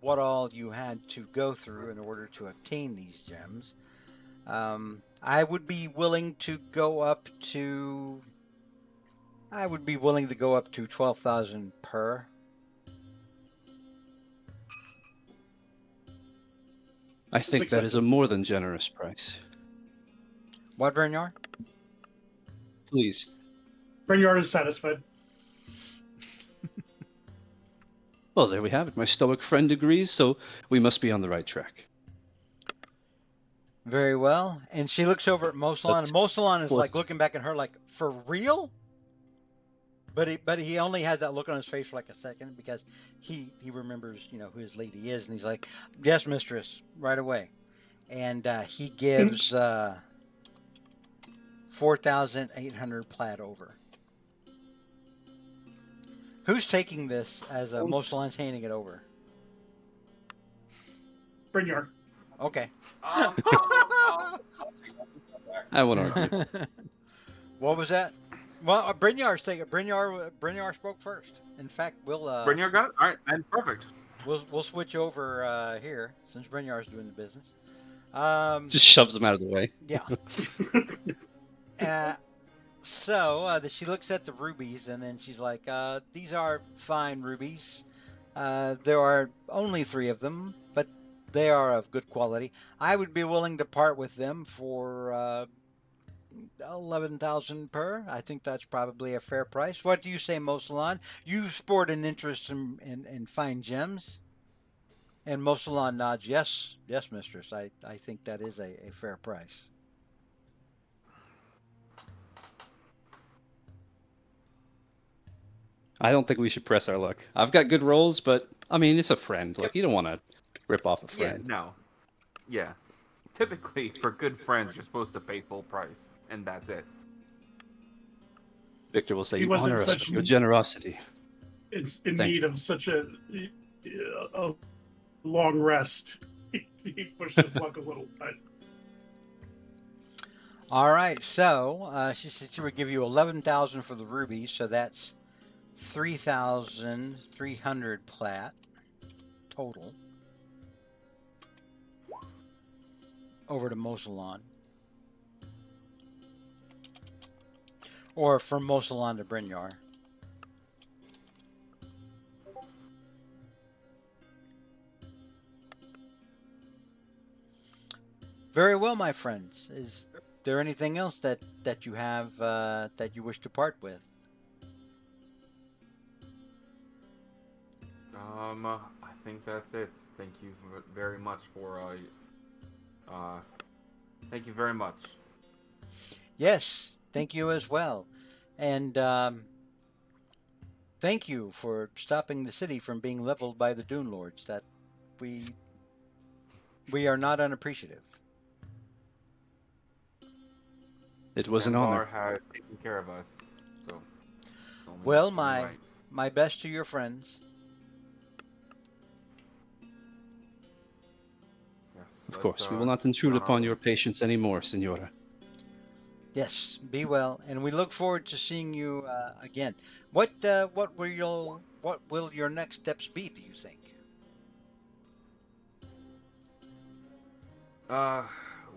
what all you had to go through in order to obtain these gems. I would be willing to go up to 12,000 per." I This is think that is a acceptable. more than generous price. What, Bernyar? Please. Brynjar is satisfied. Well, there we have it. My stoic friend agrees, so we must be on the right track. Very well. And she looks over at Mosalon, and Mosalon is like looking back at her like, "For real?" But he only has that look on his face for like a second because he remembers who his lady is, and he's like, "Yes, mistress," right away. And he gives 4,800 plat over. Who's taking this as Mosalon's handing it over? Brynjar. Okay. I won't argue. What was that? Well, Brynjar's taking. Brynjar spoke first. In fact, Brynjar got it? Alright, then perfect. we'll switch over here since Brynjar's doing the business. Just shoves them out of the way. Yeah. She looks at the rubies and then she's like, "These are fine rubies. There are only 3 of them, but they are of good quality. I would be willing to part with them for 11,000 per. I think that's probably a fair price. What do you say, Mosalon? You sport an interest in fine gems." And Mosalon nods, "Yes, mistress. I think that is a fair price." I don't think we should press our luck. I've got good rolls, but I mean, it's a friend. Like, you don't want to rip off a Yeah, friend. no. Yeah. Typically, for good friends, you're supposed to pay full price, and that's it. Victor will say, He "You wasn't honor us such with your generosity." It's in Thank need of such a long rest. He pushed his luck a little, but All right, so she said she would give you 11,000 for the rubies, so that's 3,300 plat total. Over to Mosalon. Or from Mosalon to Brynjar. Very well, my friends. Is there anything else that you have that you wish to part with? I think that's it. Thank you very much for thank you very much. Yes, thank you as well. And thank you for stopping the city from being leveled by the Dune Lords. That we are not unappreciative. It was an honor. Bar has taken care of us, so it's only Well, right. my best to your friends. Yes, Of course, we will not intrude upon your patience anymore, Senora. Yes, be well, and we look forward to seeing you again. What will your next steps be, do you think?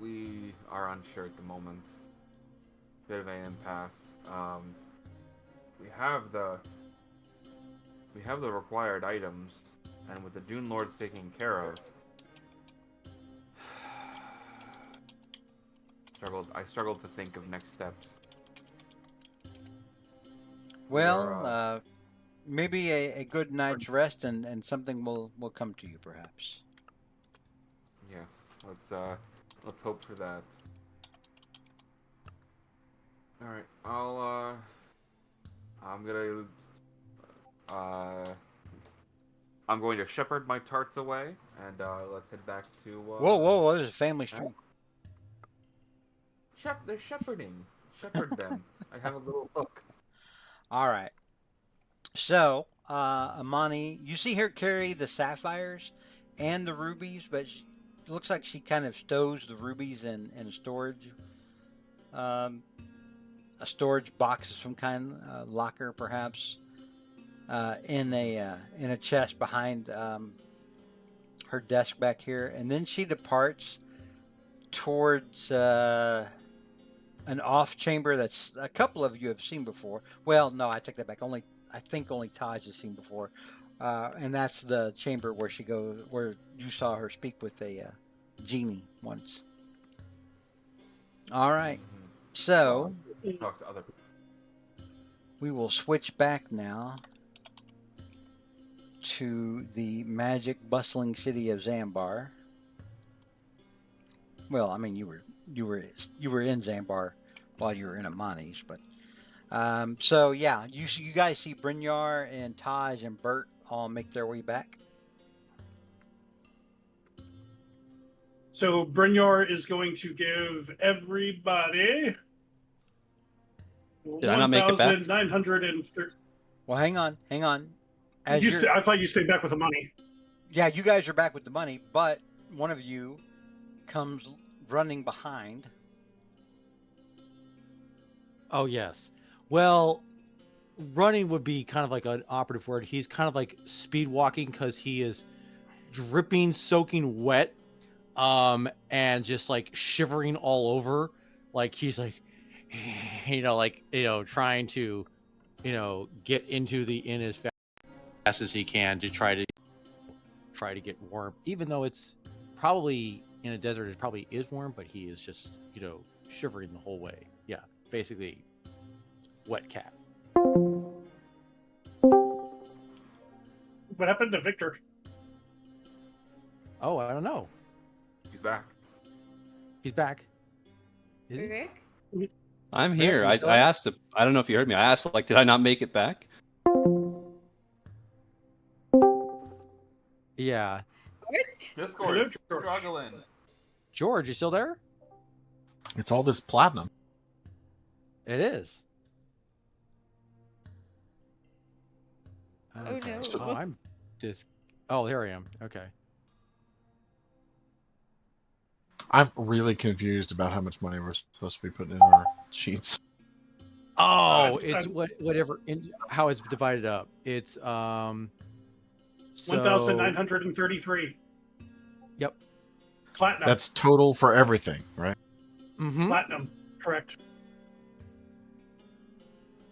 We are unsure at the moment. Bit of an impasse. We we have the required items, and with the Dune Lords taken care of, I struggled to think of next steps. Well, maybe a good night's rest and something will come to you perhaps. Yes, let's hope for that. All right, I'm going to shepherd my tarts away, and let's head back to. Whoa! There's a family street. They're shepherding. Shepherd them. I have a little hook. All right. So, Amani, you see her carry the sapphires and the rubies, but it looks like she kind of stows the rubies in a storage box of some kind, locker perhaps, in a chest behind her desk back here, and then she departs towards an off chamber that's a couple of you have seen before. Well, no, I take that back. I think only Taj has seen before, and that's the chamber where she goes, where you saw her speak with a genie once. All right, so Talk to other people. we will switch back now to the magic, bustling city of Zambar. Well, I mean, you were in Zambar while you were in Amani's, but so yeah, you guys see Brynjar and Taj and Bert all make their way back. So Brynjar is going to give everybody Did I not make it back? 1,930. Well, hang on. I thought you stayed back with the money. Yeah, you guys are back with the money, but one of you comes running behind. Oh yes. Well, running would be kind of like an operative word. He's kind of like speed walking because he is dripping, soaking wet, and just like shivering all over. Like he's like, trying to, get into the inn as fast as he can to try to get warm. Even though it's probably in a desert, it probably is warm, but he is just, shivering the whole way. Yeah, basically, wet cat. What happened to Victor? Oh, I don't know. He's back. He's back. Is he? Rick? I'm here. Rick, I asked him. I don't know if you heard me. I asked, did I not make it back? Yeah. Discord is George. struggling. George, you still there? It's all this platinum. It is. Oh, no. Oh, I'm just. Oh, there I am. Okay. I'm really confused about how much money we're supposed to be putting in our sheets. Oh, it's whatever how it's divided up. It's 1,933. Yep. Platinum. That's total for everything, right? Mm-hmm. Platinum. Correct.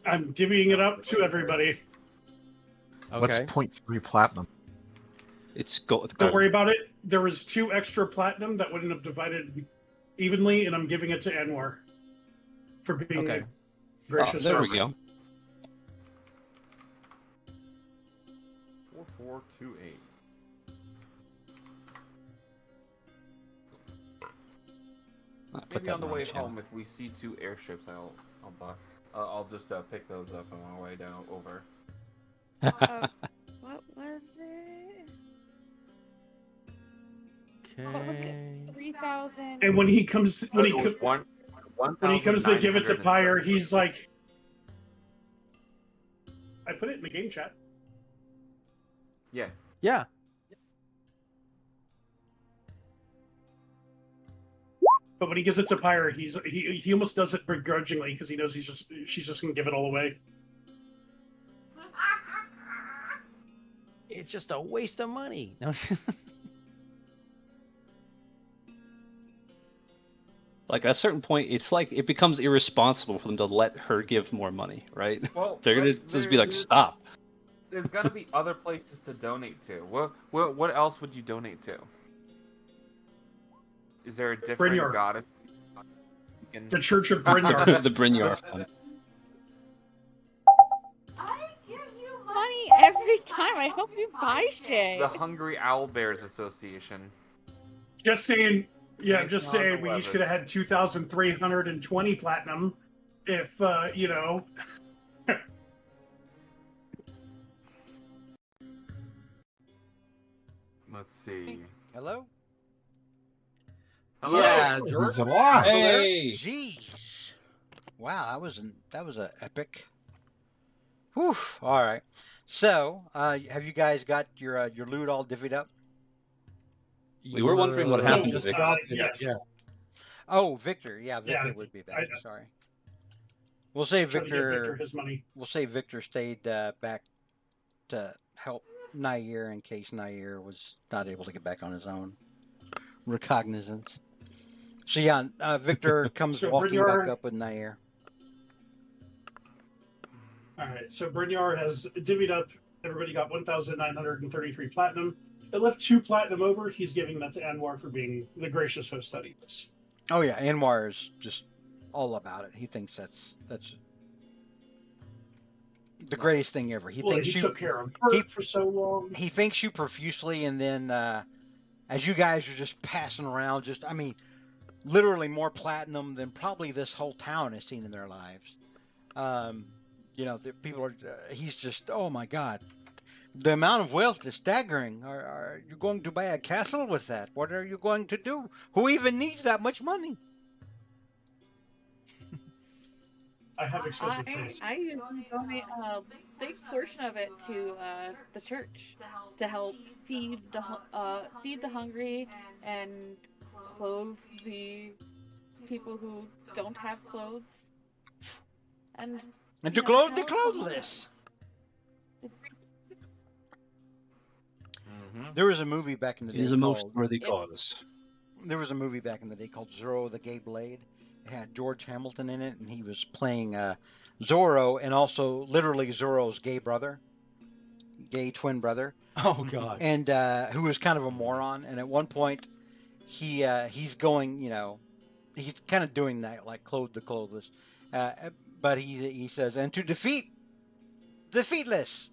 I'm divvying it up to everybody. Okay. What's 0.3 platinum? It's gold. Don't worry about it. There was 2 extra platinum that wouldn't have divided evenly, and I'm giving it to Anwar for being Okay. a gracious There we person. go. 4428. Maybe on the way home, if we see 2 airships, I'll just pick those up on my way down over. What was it? What was Okay. it? 3,000. And when he comes to give it to Pyre, he's like, I put it in the game chat. Yeah. Yeah. But when he gives it to Pyre, he almost does it begrudgingly because he knows she's just gonna give it all away. It's just a waste of money. No. Like at a certain point, it's like it becomes irresponsible for them to let her give more money, right? Well, They're gonna just be like, stop. there's got to be other places to donate to. What else would you donate to? Is there a different Brynjar. goddess? The Church of Brynjar. The Brynjar Fund. I give you money every time. I hope you buy shit. The Hungry Owl Bears Association. Just saying. Yeah, Thanks, just Ron saying. We each Levis. could have had 2,320 platinum, if you know. Let's see. Hello? Hello. Yeah, He's alive. Hey! Jeez. Wow, that was a epic. Whew. All right. So, have you guys got your loot all divvied up? We were wondering what happened to Victor. Yes. Yeah. Oh, Victor. Yeah, Victor Yeah, would be back. I- Sorry. We'll say Trying to give Victor. Victor his money. We'll say Victor stayed back to help Nair in case Nair was not able to get back on his own. Recognizance. So yeah, Victor comes So walking Brynjar- back up with Nair. All right, so Brynjar has divvied up. Everybody got 1,933 platinum. It left 2 platinum over. He's giving that to Anwar for being the gracious host that he is. Oh yeah, Anwar is just all about it. He thinks that's the greatest thing ever. He Well, thinks he you took care of Bert he- for so long. he thanks you profusely, and then as you guys are just passing around, literally more platinum than probably this whole town has seen in their lives. The people are. He's just, oh my God, the amount of wealth is staggering. Are you going to buy a castle with that? What are you going to do? Who even needs that much money? I have expensive taste. I usually donate a big portion of it to the church to help feed the hungry and clothe the people who don't have clothes. And To clothe the clothless. Mm-hmm. There was a movie back in the It day is a most called. worthy cause. There was a movie back in the day called Zorro the Gay Blade. It had George Hamilton in it, and he was playing Zorro, and also literally Zorro's gay twin brother, Oh God. and who was kind of a moron. And at one point, he's going, he's kind of doing that, like clothe the clothless, but he says, and to defeat the feetless.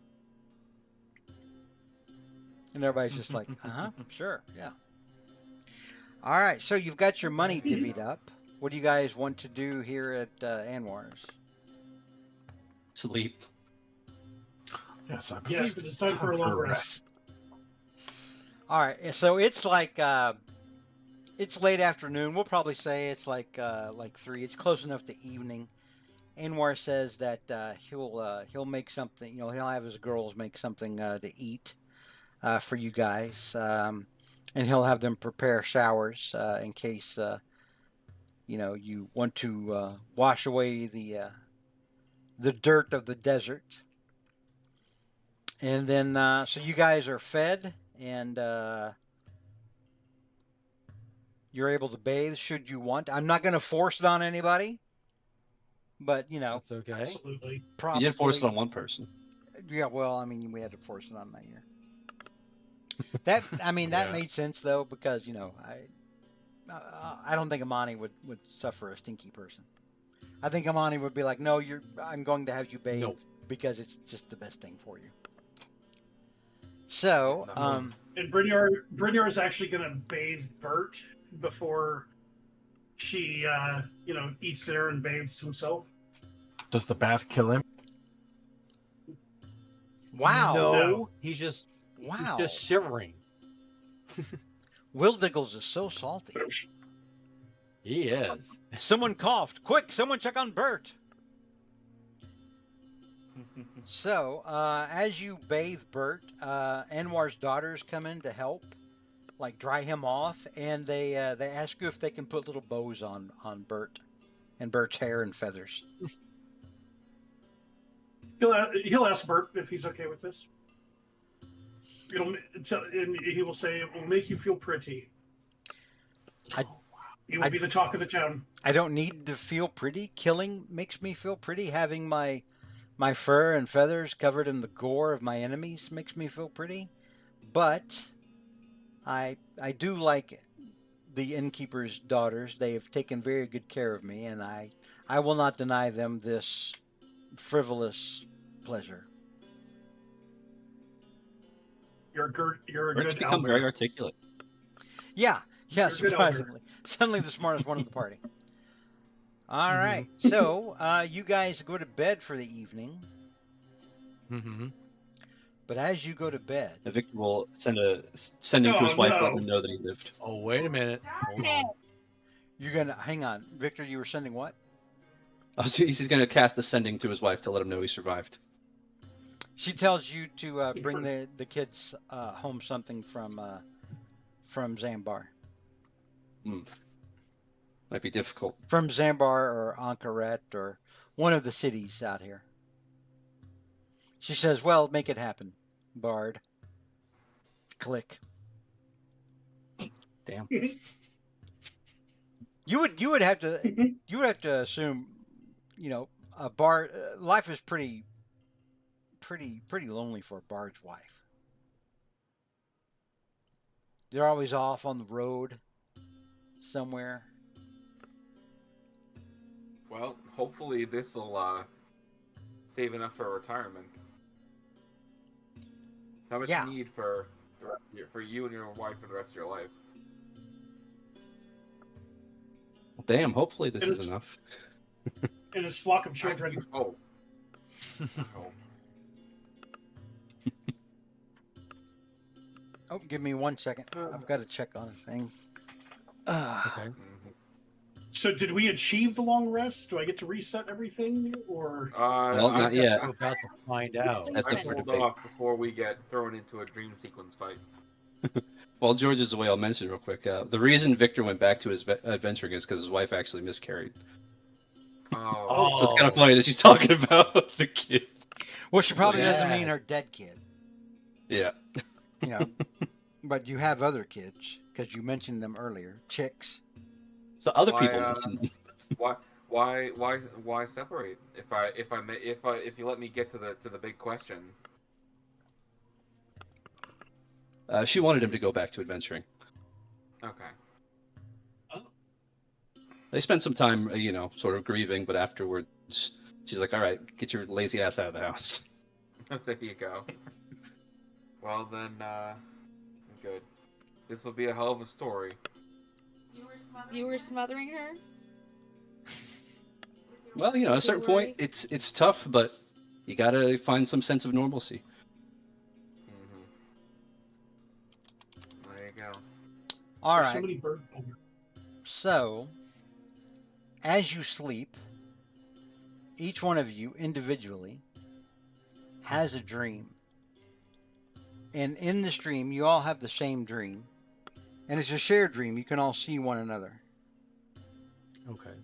And everybody's just like, sure, yeah. All right, so you've got your money divvied up. What do you guys want to do here at Anwar's? Sleep. Yes, I believe Yes, it's time for a long rest. All right, so it's like it's late afternoon. We'll probably say it's like 3. It's close enough to evening. Anwar says that he'll make something. He'll have his girls make something to eat for you guys, and he'll have them prepare showers in case you want to wash away the dirt of the desert. And then so you guys are fed, and you're able to bathe should you want. I'm not going to force it on anybody, but That's okay. Absolutely. You probably. did force it on one person. Yeah, well, we had to force it on Nair. That that Yeah. made sense though, because I don't think Amani would suffer a stinky person. I think Amani would be like, no, I'm going to have you bathe Nope. because it's just the best thing for you. So, And Brynjar is actually going to bathe Bert before she, eats there and bathes himself. Does the bath kill him? wow, No. He's just wow, just shivering. Will Diggles is so salty. He is. Someone coughed. Quick, someone check on Bert. So, as you bathe Bert, Anwar's daughters come in to help, like dry him off, and they ask you if they can put little bows on Bert and Bert's hair and feathers. He'll ask Bert if he's okay with this. And he will say it will make you feel pretty. You will be the talk of the town. I don't need to feel pretty. Killing makes me feel pretty. Having my My fur and feathers covered in the gore of my enemies makes me feel pretty, but I do like the innkeeper's daughters. They have taken very good care of me, and I will not deny them this frivolous pleasure. You're a Rick's good become very elder. articulate. Yeah, You're a good elder. surprisingly. Suddenly the smartest one in the party. All Mhm. right, so you guys go to bed for the evening, Mm-hmm. but as you go to bed, And Victor will send him to his Oh, wife, let no. him know that he lived. Oh, wait a minute. Hold on. you're gonna hang on, Victor. You were sending what? Oh, so he's going to cast a sending to his wife to let him know he survived. She tells you to bring the kids home something from Zambar, Might be difficult. from Zambar or Ankaret or one of the cities out here. She says, "Well, make it happen, Bard." Click. Damn. You would have to assume, a bard life is pretty lonely for a bard's wife. They're always off on the road somewhere. Well, hopefully this will save enough for retirement. How much Yeah. you need for you and your wife for the rest of your life? Well, damn, hopefully this It is is- enough. And his flock of children. Oh. Oh. Oh, give me 1 second. I've got to check on a thing. Okay. Mhm. So did we achieve the long rest? Do I get to reset everything, or Well, not yet. We're about to find out. That's I up for hold debate. off before we get thrown into a dream sequence fight. While George is away, I'll mention real quick. The reason Victor went back to his adventuring is because his wife actually miscarried. Oh. So it's kind of funny that she's talking about the kid. Well, she probably doesn't Yeah. mean her dead kid, Yeah. but you have other kids because you mentioned them earlier, chicks. So other Why, people uh, mentioned. Why separate? If you let me get to the big question. She wanted him to go back to adventuring. Okay. They spent some time, sort of grieving, but afterwards, she's like, "All right, get your lazy ass out of the house." There you go. Well then, good. This will be a hell of a story. You were smothering her? Well, at a certain point, it's tough, but you gotta find some sense of normalcy. Mm-hmm. There you go. All there's so right. many bird? So, as you sleep, each one of you individually has a dream. And in this dream, you all have the same dream. And it's a shared dream. You can all see one another. Okay.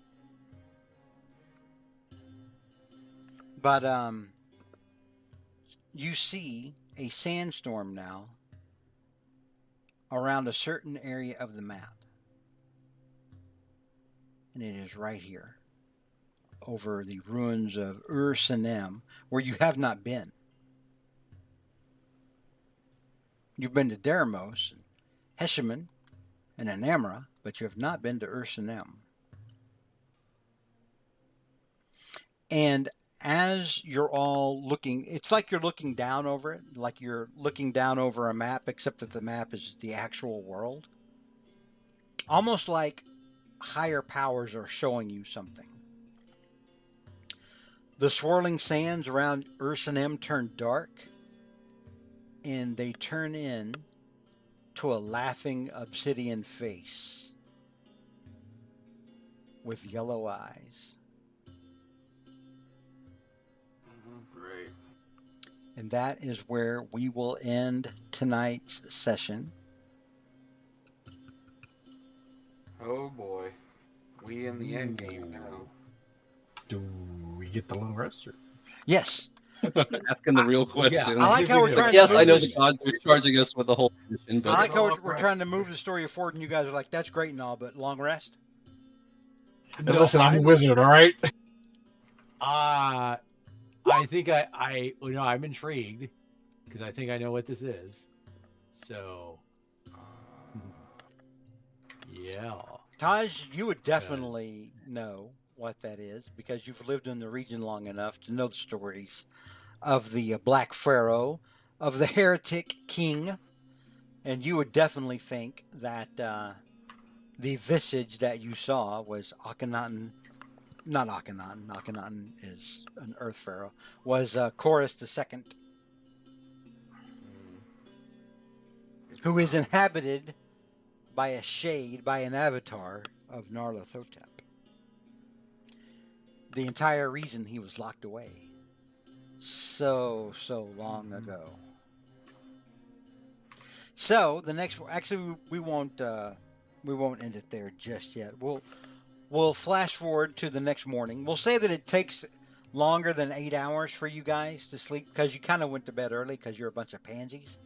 But you see a sandstorm now around a certain area of the map. And it is right here, over the ruins of Ur-Sanem, where you have not been. You've been to Deramos, and Heshaman, and Anamra, but you have not been to Ur-Sanem. And as you're all looking, it's like you're looking down over it, like you're looking down over a map, except that the map is the actual world. Almost like higher powers are showing you something. The swirling sands around Ur-Sanem turn dark, and they turn in to a laughing obsidian face with yellow eyes. Great. And that is where we will end tonight's session. Oh boy. We in the end game now. Do we get the long rest? Or... Yes. Asking the real question. I like how we're trying Yes, to I know move the this. gods are charging us with the whole mission, I but like how we're trying to move the story forward, and you guys are like, "That's great and all, but long rest." Hey, listen, I'm a wizard, all right? I think I'm intrigued because I think I know what this is. So, yeah. Taj, you would definitely know what that is because you've lived in the region long enough to know the stories of the Black Pharaoh, of the Heretic King, and you would definitely think that the visage that you saw was Akhenaten. Not Akhenaten. Akhenaten is an Earth Pharaoh. Was Chorus II, who is inhabited by a shade, by an avatar of Nyarlathotep. The entire reason he was locked away so long ago. So the next, actually, we won't end it there just yet. We'll flash forward to the next morning. We'll say that it takes longer than 8 hours for you guys to sleep because you kind of went to bed early because you're a bunch of pansies,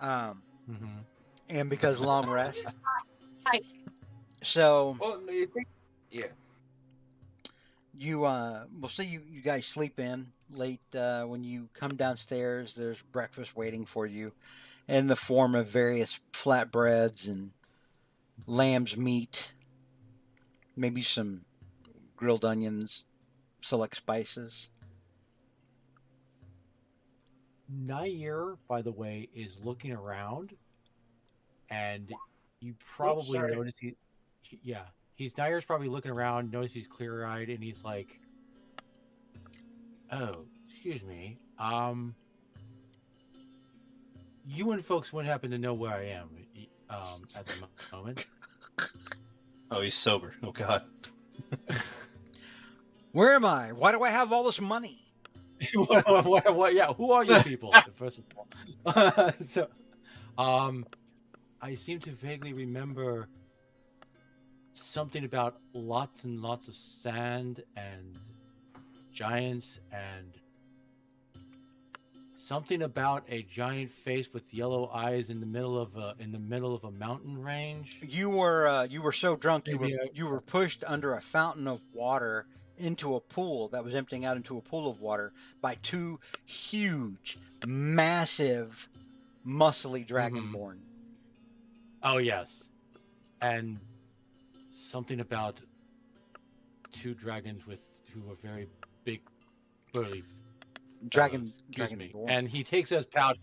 and because long rest. So Well, no, you think, yeah. we'll see you guys sleep in late. When you come downstairs, there's breakfast waiting for you in the form of various flatbreads and lamb's meat, maybe some grilled onions, select spices. Nair, by the way, is looking around, and you probably sorry. notice Nair's probably looking around, notice he's clear-eyed, and he's like, "Oh, excuse me. You and folks wouldn't happen to know where I am, at the moment." Oh, he's sober. Oh God. Where am I? Why do I have all this money? what, yeah, who are you people? First of all, so, I seem to vaguely remember something about lots and lots of sand and giants and something about a giant face with yellow eyes in the middle of a mountain range. You were so drunk Maybe you were pushed under a fountain of water into a pool that was emptying out into a pool of water by two huge, massive, muscly dragonborn. Oh yes, and something about two dragons who are very big, burly fellows. Dragonborn. And he takes his pouch.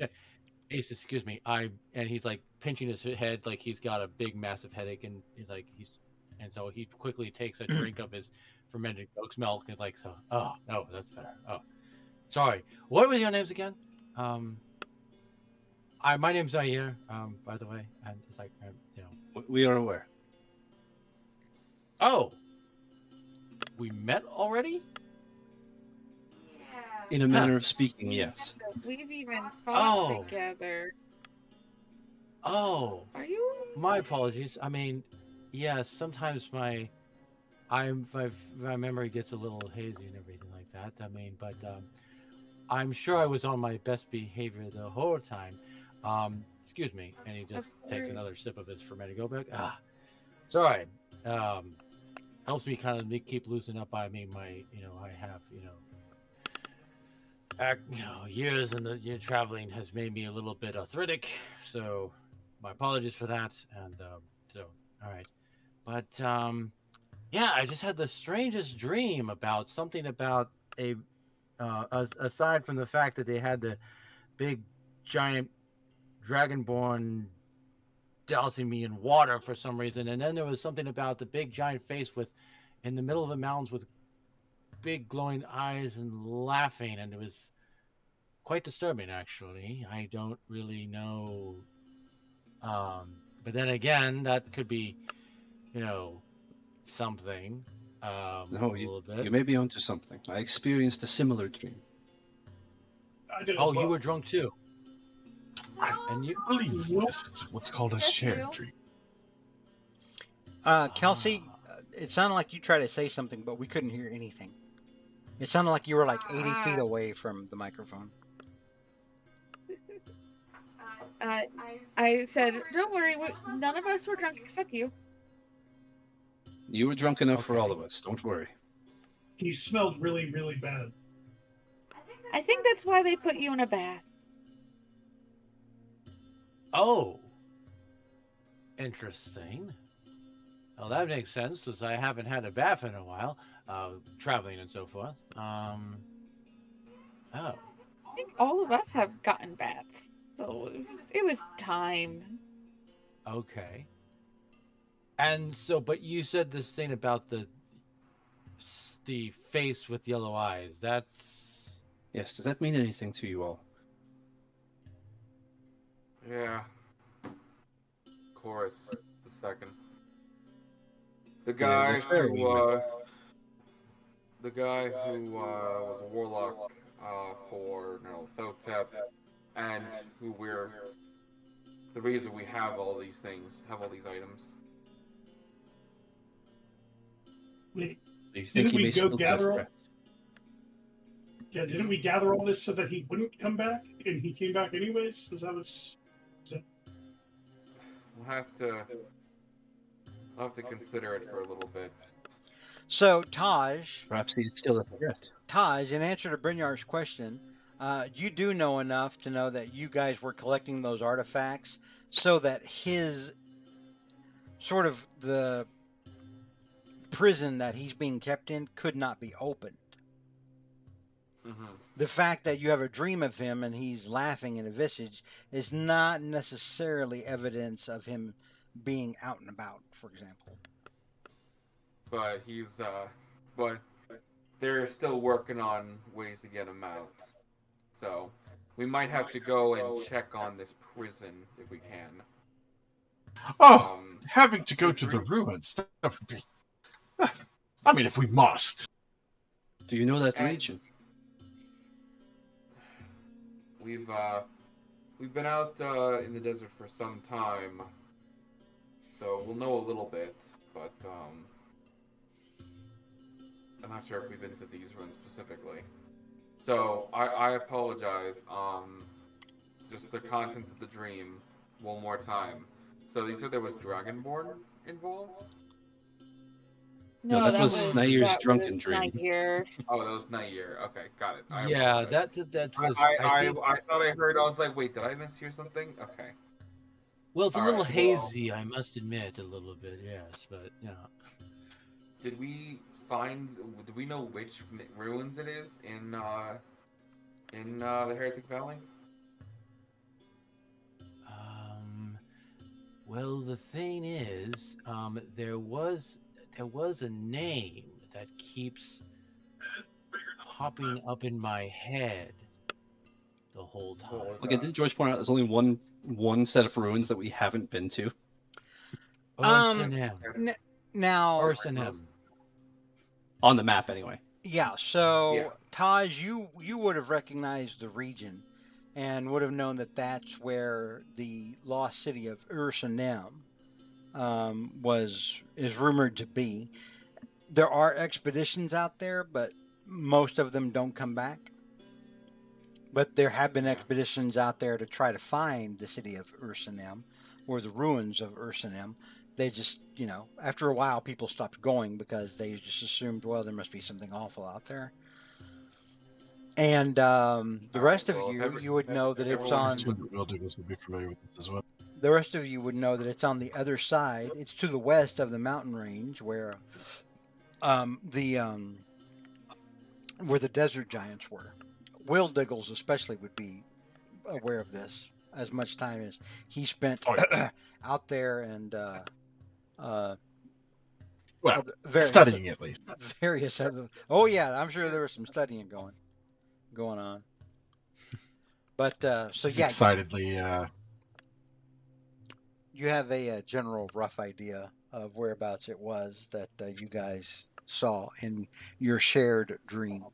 He says, "Excuse me, and he's like pinching his head like he's got a big, massive headache, and and so he quickly takes a drink of his fermented goat's milk and like so. Oh, no, that's better. Oh, sorry. What were your names again? My name's Zaire. By the way, and it's like We are aware. Oh, we met already? In a manner of speaking, yes. We've even fought Oh. together. Oh, Are you? my apologies. I mean, yes, sometimes my memory gets a little hazy and everything like that. I mean, but I'm sure I was on my best behavior the whole time. Excuse me, and he just takes another sip of his fermented go back. Sorry. Helps me kind of keep loosening up. I mean, I have years in the traveling has made me a little bit arthritic, so my apologies for that. And so, all right, but yeah, I just had the strangest dream about something about aside from the fact that they had the big giant dragonborn dousing me in water for some reason, and then there was something about the big giant face with in the middle of the mountains with big glowing eyes and laughing, and it was quite disturbing actually. I don't really know, but then again that could be something No, a little bit. you may be onto something. I experienced a similar dream. I did as Oh, well. you were drunk too. And you I believe this is what's called a Yes, shared you. dream. Kelsey, it sounded like you tried to say something, but we couldn't hear anything. It sounded like you were like 80 feet away from the microphone. I said, don't worry, none of us were drunk except you. You were drunk enough for Okay. all of us. Don't worry. He smelled really, really bad. I think that's why they put you in a bath. Oh, interesting. Well, that makes sense, since I haven't had a bath in a while, traveling and so forth. Oh, I think all of us have gotten baths, so it was time. okay. And so, but you said this thing about the face with yellow eyes. That's Yes, does that mean anything to you all? Yeah. Chorus. The second. The Yeah, guy well, fair who, enough. was a warlock for Thotep, and who we're the reason we have all these things, have all these items. Wait, Do you think didn't he we may go still be a gather all? threat? Yeah, didn't we gather all this so that he wouldn't come back, and he came back anyways? Was that what's? We'll have to. I'll have to consider it for a little bit. So, Taj, Perhaps he's still a threat. in answer to Brynjar's question, you do know enough to know that you guys were collecting those artifacts so that his sort of the prison that he's being kept in could not be opened. Mm-hmm. The fact that you have a dream of him and he's laughing in a visage is not necessarily evidence of him being out and about, for example. But but they're still working on ways to get him out. So we might have to go and check on this prison if we can. Oh, having to go to the ruins, that would be. I mean, if we must. Do you know that And region? we've been out in the desert for some time, so we'll know a little bit. But I'm not sure if we've been to these ruins specifically. So I apologize. Just the contents of the dream one more time. So you said there was Dragonborn involved? No, that was Nair's drunken dream. Nair. Oh, that was Nair. Okay, got it. I yeah. apologize. That was. I think. thought I heard. I was like, wait, did I mishear something? Okay. Well, it's a All little right, well- hazy, I must admit, a little bit. Yes, but yeah. Did we find? Do we know which ruins it is in the Heretic Valley? Well, the thing is, there was a name that keeps popping up in my head the whole time. Again, didn't George point out there's only one set of ruins that we haven't been to? Ursanem. Now, Ursanem. On the map, anyway. yeah. So, Yeah. Taj, you would have recognized the region, and would have known that that's where the lost city of Ursanem is rumored to be. There are expeditions out there, but most of them don't come back. But there have been expeditions out there to try to find the city of Ursanem or the ruins of Ursanem. They just, after a while, people stopped going because they just assumed, well, there must be something awful out there. And the rest of you would know that it's I on. assume the Will Diggers would be familiar with this as well. The rest of you would know that it's on the other side. It's to the west of the mountain range where the desert giants were. Will Diggles especially would be aware of this, as much time as he spent out there and Well, various, studying at least. various other. Oh yeah, I'm sure there was some studying going on. But so He's yeah, excitedly. you have a general rough idea of whereabouts it was that you guys saw in your shared dream.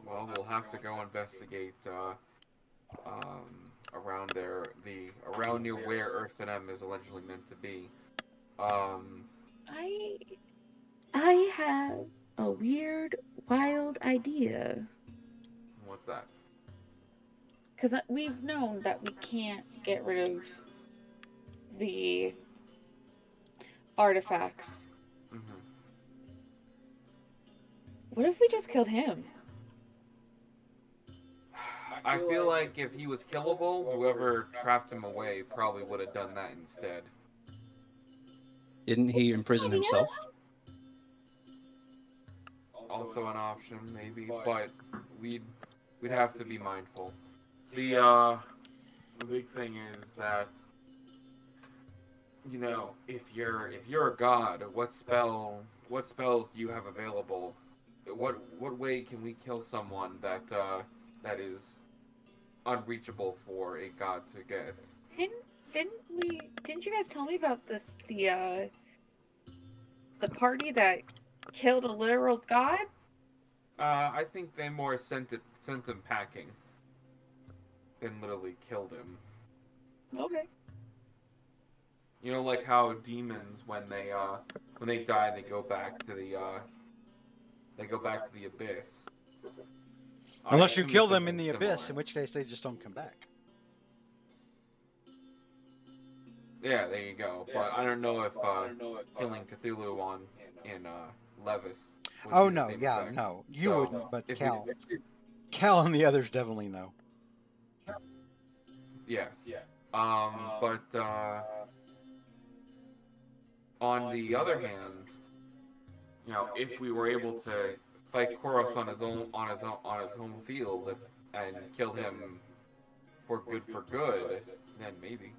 Well, we'll have to go investigate around there, around near where Earth and M is allegedly meant to be. I have a weird, wild idea. What's that? Because we've known that we can't get rid of the artifacts. Mm-hmm. What if we just killed him? I feel like if he was killable, whoever trapped him away probably would have done that instead. Didn't he imprison himself? Also an option, maybe, but we'd have to be mindful. The big thing is that, you know, if you're a god, what spells do you have available? What way can we kill someone that is unreachable for a god to get? Didn't you guys tell me about this the party that killed a literal god? I think they more sent him packing than literally killed him. Okay. You know, like how demons, when they die, they go back to the abyss. I Unless you assume kill it's them in something the abyss, in similar. which case they just don't come back. Yeah, there you go. But I don't know if killing Cthulhu in Levis. Would Oh be the no, same yeah, effect. no, you So, wouldn't, but if Cal and the others definitely know. Yes. But on the other hand, you know, if we were able to fight Koros on his home field and kill him for good, then maybe.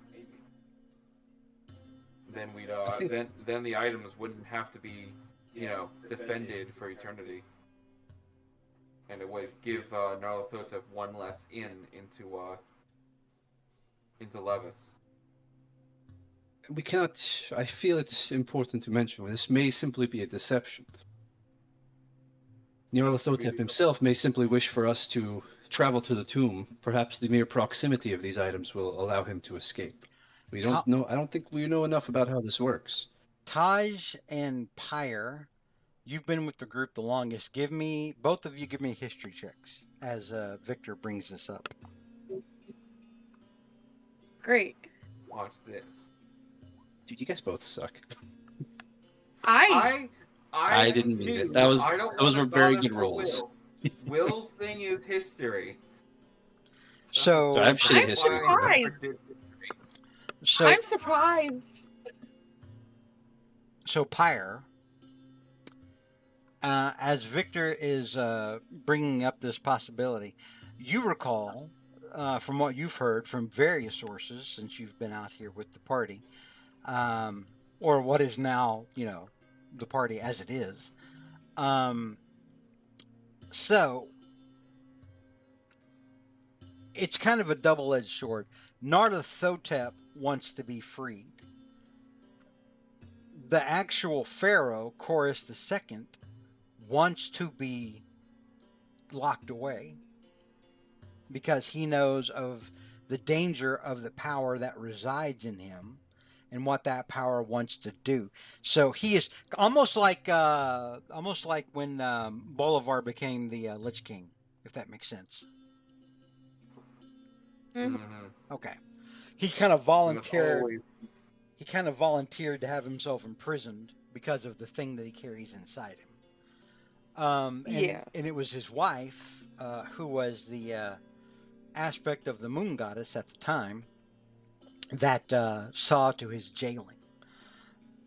Then we'd then the items wouldn't have to be, you know, defended for eternity, and it would give Nyarlathotep one less into Levis. We cannot. I feel it's important to mention this may simply be a deception. Nyarlathotep himself may simply wish for us to travel to the tomb. Perhaps the mere proximity of these items will allow him to escape. We don't know. I don't think we know enough about how this works. Taj and Pyre, you've been with the group the longest. Both of you give me history checks as Victor brings this up. Great. Watch this. Dude, you guys both suck. I I didn't mean it. Those were very good rolls. Will's thing is history. So I'm shitty I'm history. surprised. So I'm surprised. So Pyre, as Victor is bringing up this possibility, you recall from what you've heard from various sources since you've been out here with the party, or what is now, you know, the party as it is. So it's kind of a double-edged sword. Nyarlathotep wants to be freed. The actual pharaoh, Chorus II, wants to be locked away because he knows of the danger of the power that resides in him and what that power wants to do. So he is almost like when Bolivar became the Lich King, if that makes sense. Mm-hmm. Okay. He kind of volunteered to have himself imprisoned because of the thing that he carries inside him. And it was his wife, who was the aspect of the moon goddess at the time, that saw to his jailing.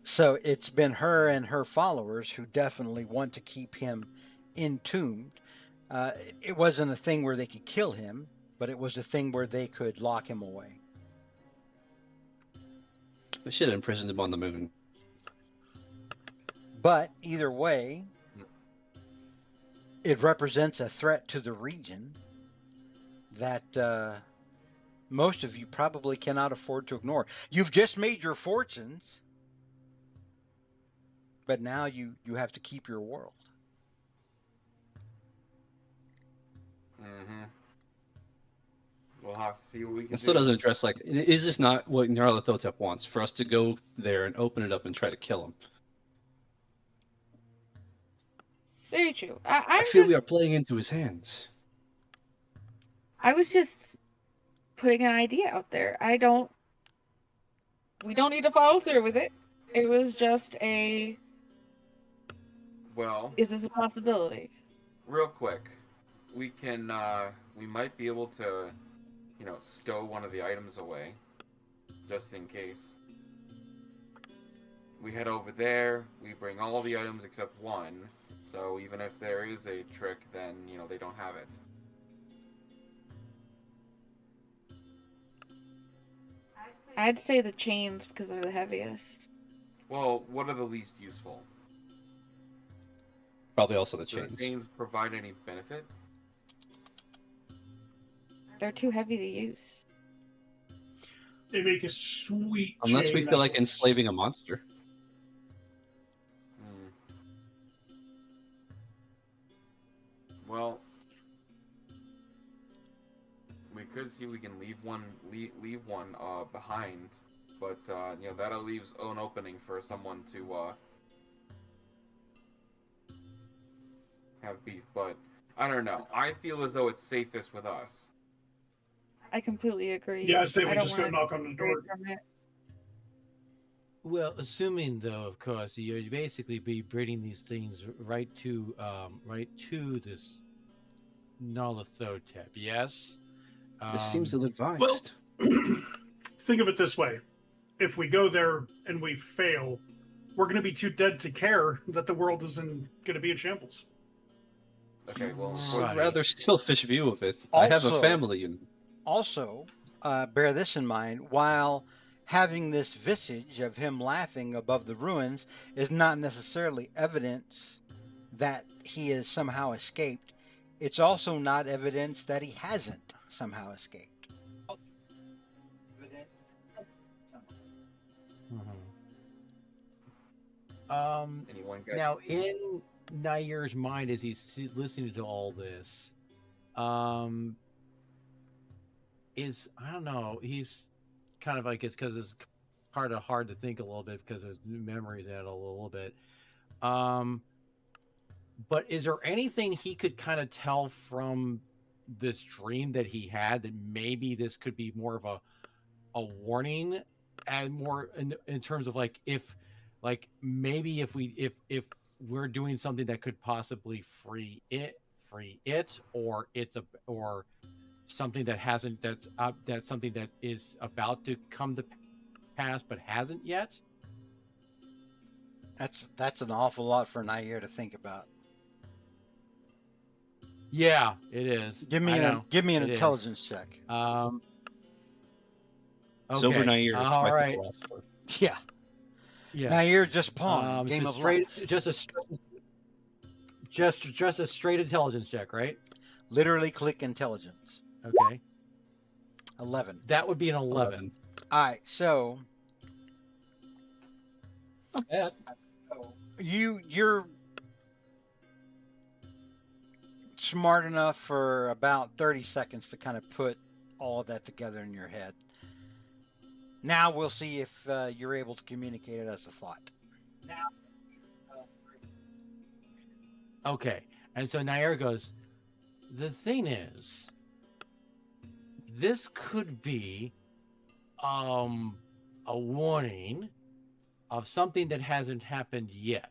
So it's been her and her followers who definitely want to keep him entombed. It wasn't a thing where they could kill him, but it was a thing where they could lock him away. We should have imprisoned him on the moon. But either way, it represents a threat to the region that most of you probably cannot afford to ignore. You've just made your fortunes, but now you have to keep your world. Mm-hmm. We'll have to see what we can It still do. doesn't address, like, is this not what Nyarlathotep wants? For us to go there and open it up and try to kill him? Very true. I feel we are playing into his hands. I was just putting an idea out there. We don't need to follow through with it. It was just Well, is this a possibility? real quick, we can we might be able to, stow one of the items away, just in case. We head over there, we bring all the items except one, so even if there is a trick, then, they don't have it. I'd say the chains because they're the heaviest. Well, what are the least useful? Probably also the Do chains. the chains provide any benefit? They're too heavy to use. They make a sweet Unless chain we feel like necklace. enslaving a monster. Well, we could see we can leave one behind, but that leaves an opening for someone to have beef. But I don't know. I feel as though it's safest with us. I completely agree. Yeah, I say we don't just go wanna knock on the door. from it. Well, assuming though, of course, you'd basically be bringing these things right to this Nolothotep, yes? This seems ill-advised. Well, think of it this way: if we go there and we fail, we're going to be too dead to care that the world isn't going to be in shambles. Okay, well, Right. Rather selfish view of it. I have a Also- family, and Also, bear this in mind, while having this visage of him laughing above the ruins is not necessarily evidence that he has somehow escaped, it's also not evidence that he hasn't somehow escaped. anyone got Now, in Nair's mind, as he's listening to all this, is I don't know. He's kind of like it's because it's kind of hard to think a little bit because his memories in it a little bit. But is there anything he could kind of tell from this dream that he had that maybe this could be more of a warning and more in terms of like if maybe if we're doing something that could possibly free it or or something that hasn't that's something that is about to come to pass but hasn't yet. That's an awful lot for Nair to think about. Yeah, it is. Give me an intelligence check. Okay. Silver Nair, All quite the right. philosopher. Yeah. Yeah. Nair just pawned. Game just of straight, life. just a straight intelligence check, right? Literally click intelligence. Okay. 11. That would be an 11. All right, so Not bad. you're smart enough for about 30 seconds to kind of put all of that together in your head. Now we'll see if you're able to communicate it as a thought. Okay. And so Nair goes, the thing is, this could be a warning of something that hasn't happened yet.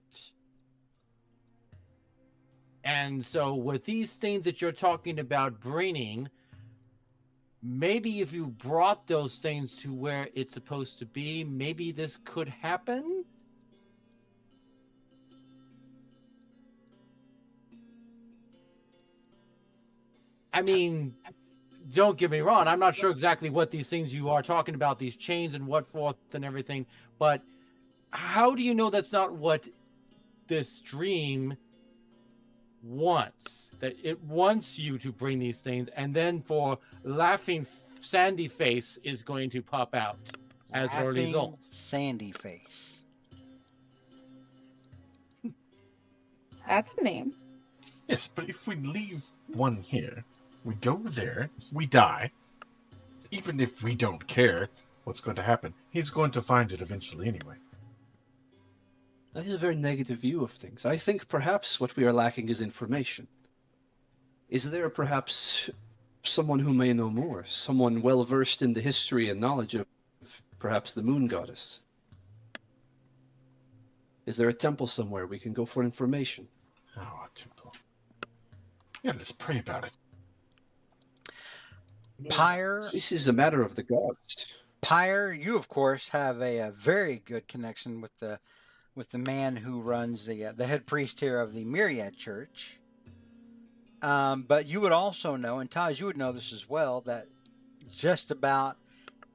And so with these things that you're talking about bringing, maybe if you brought those things to where it's supposed to be, maybe this could happen. I mean, don't get me wrong. I'm not sure exactly what these things you are talking about, these chains and what forth and everything, but how do you know that's not what this dream wants? That it wants you to bring these things, and then for laughing Sandy Face is going to pop out as a Laughing result. Sandy Face. That's a name. Yes, but if we leave one here, we go there, we die. Even if we don't care what's going to happen, he's going to find it eventually anyway. That is a very negative view of things. I think perhaps what we are lacking is information. Is there perhaps someone who may know more? Someone well versed in the history and knowledge of perhaps the moon goddess? Is there a temple somewhere we can go for information? Oh, a temple. Yeah, let's pray about it. Pyre, This is a matter of the gods. Pyre, you of course have a very good connection with the man who runs the head priest here of the Myriad Church. But you would also know, and Taj, you would know this as well, that just about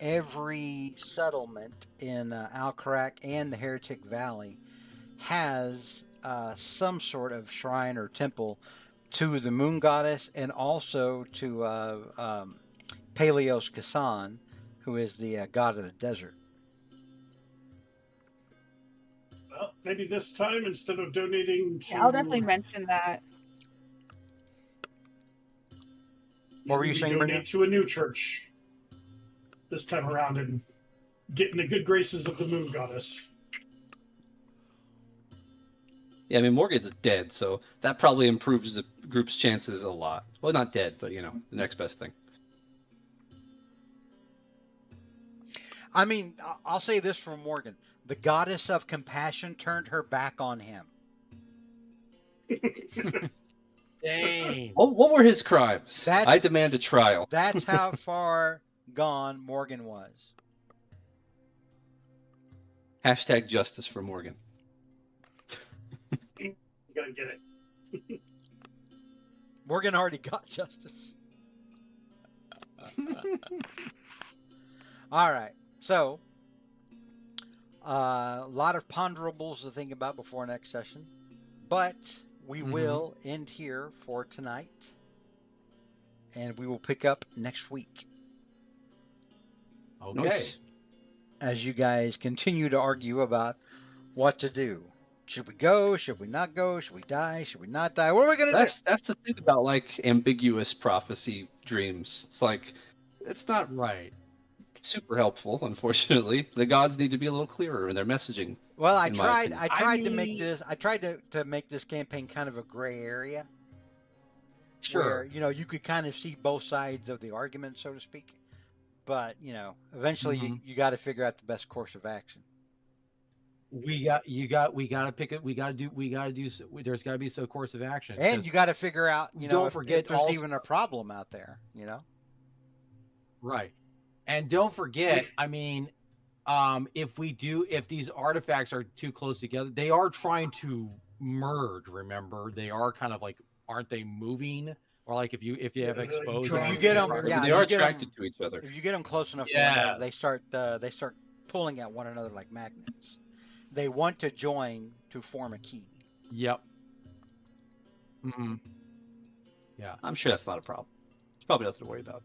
every settlement in Alcarak and the Heretic Valley has some sort of shrine or temple to the moon goddess and also to Peleos Kasan, who is the god of the desert. Well, maybe this time, instead of donating to... Yeah, I'll definitely mention that. What were you saying, donate Brittany? to a new church this time around and get in the good graces of the moon goddess. Yeah, I mean, Morgan's dead, so that probably improves the group's chances a lot. Well, not dead, but, the next best thing. I mean, I'll say this for Morgan. The goddess of compassion turned her back on him. Dang. What were his crimes? That's- I demand a trial. That's how far gone Morgan was. Hashtag justice for Morgan. You gotta get it. Morgan already got justice. All right. So, a lot of ponderables to think about before next session. But we will end here for tonight. And we will pick up next week. Okay. Nice. As you guys continue to argue about what to do. Should we go? Should we not go? Should we die? Should we not die? What are we going to do? That's the thing about, ambiguous prophecy dreams. It's not Right. super helpful, unfortunately. The gods need to be a little clearer in their messaging. Well, I in my tried opinion. to make this. I tried to make this campaign kind of a gray area. Sure. Where, you could kind of see both sides of the argument, so to speak. But, eventually you got to figure out the best course of action. We got to pick it. We got to do. There's got to be some course of action. And you got to figure out, don't if forget there's also- even a problem out there, Right. And don't forget, I mean, if these artifacts are too close together, they are trying to merge. Remember, they are kind of aren't they moving? Or if you have Yeah, exposed, if you get 'em- Right. yeah, they you are get 'em- attracted to each other. If you get them close enough to one Yeah. another, they start pulling at one another like magnets. They want to join to form a key. Yep. Mm-hmm. Yeah. I'm sure that's not a problem. It's probably nothing to worry about.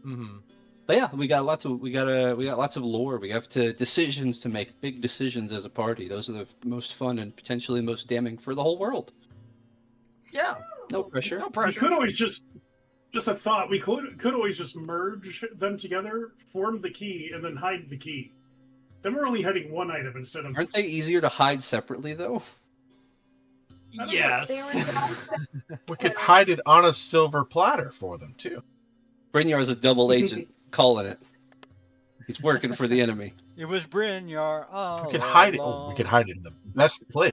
Mm-hmm. But yeah, we got lots of lore. We have decisions to make, big decisions as a party. Those are the most fun and potentially most damning for the whole world. Yeah. No pressure. No We pressure. could always just a thought. We could always just merge them together, form the key, and then hide the key. Then we're only hiding one item instead of. Aren't they easier to hide separately though? Yes. They were We could hide it on a silver platter for them too. Brynjar is a double agent calling it. He's working for the enemy. It was Brynjar. Oh, We could hide it. Oh, we could hide it in the best place.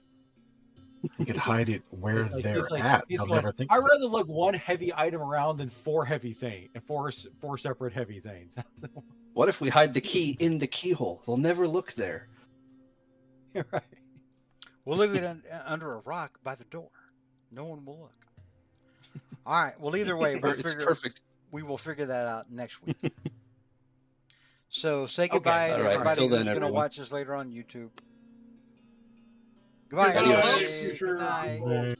We could hide it where they're at. he's They'll going, never think. I'd of it. rather look one heavy item around than four separate heavy things. What if we hide the key in the keyhole? They'll never look there. Right. We'll leave it under a rock by the door. No one will look. All right. Well, either way, It's perfect. we will figure that out next week. So say goodbye Okay. to All right. everybody Until then, who's going to everyone. watch us later on YouTube. Goodbye. Goodbye, everybody. future. Good night. Right.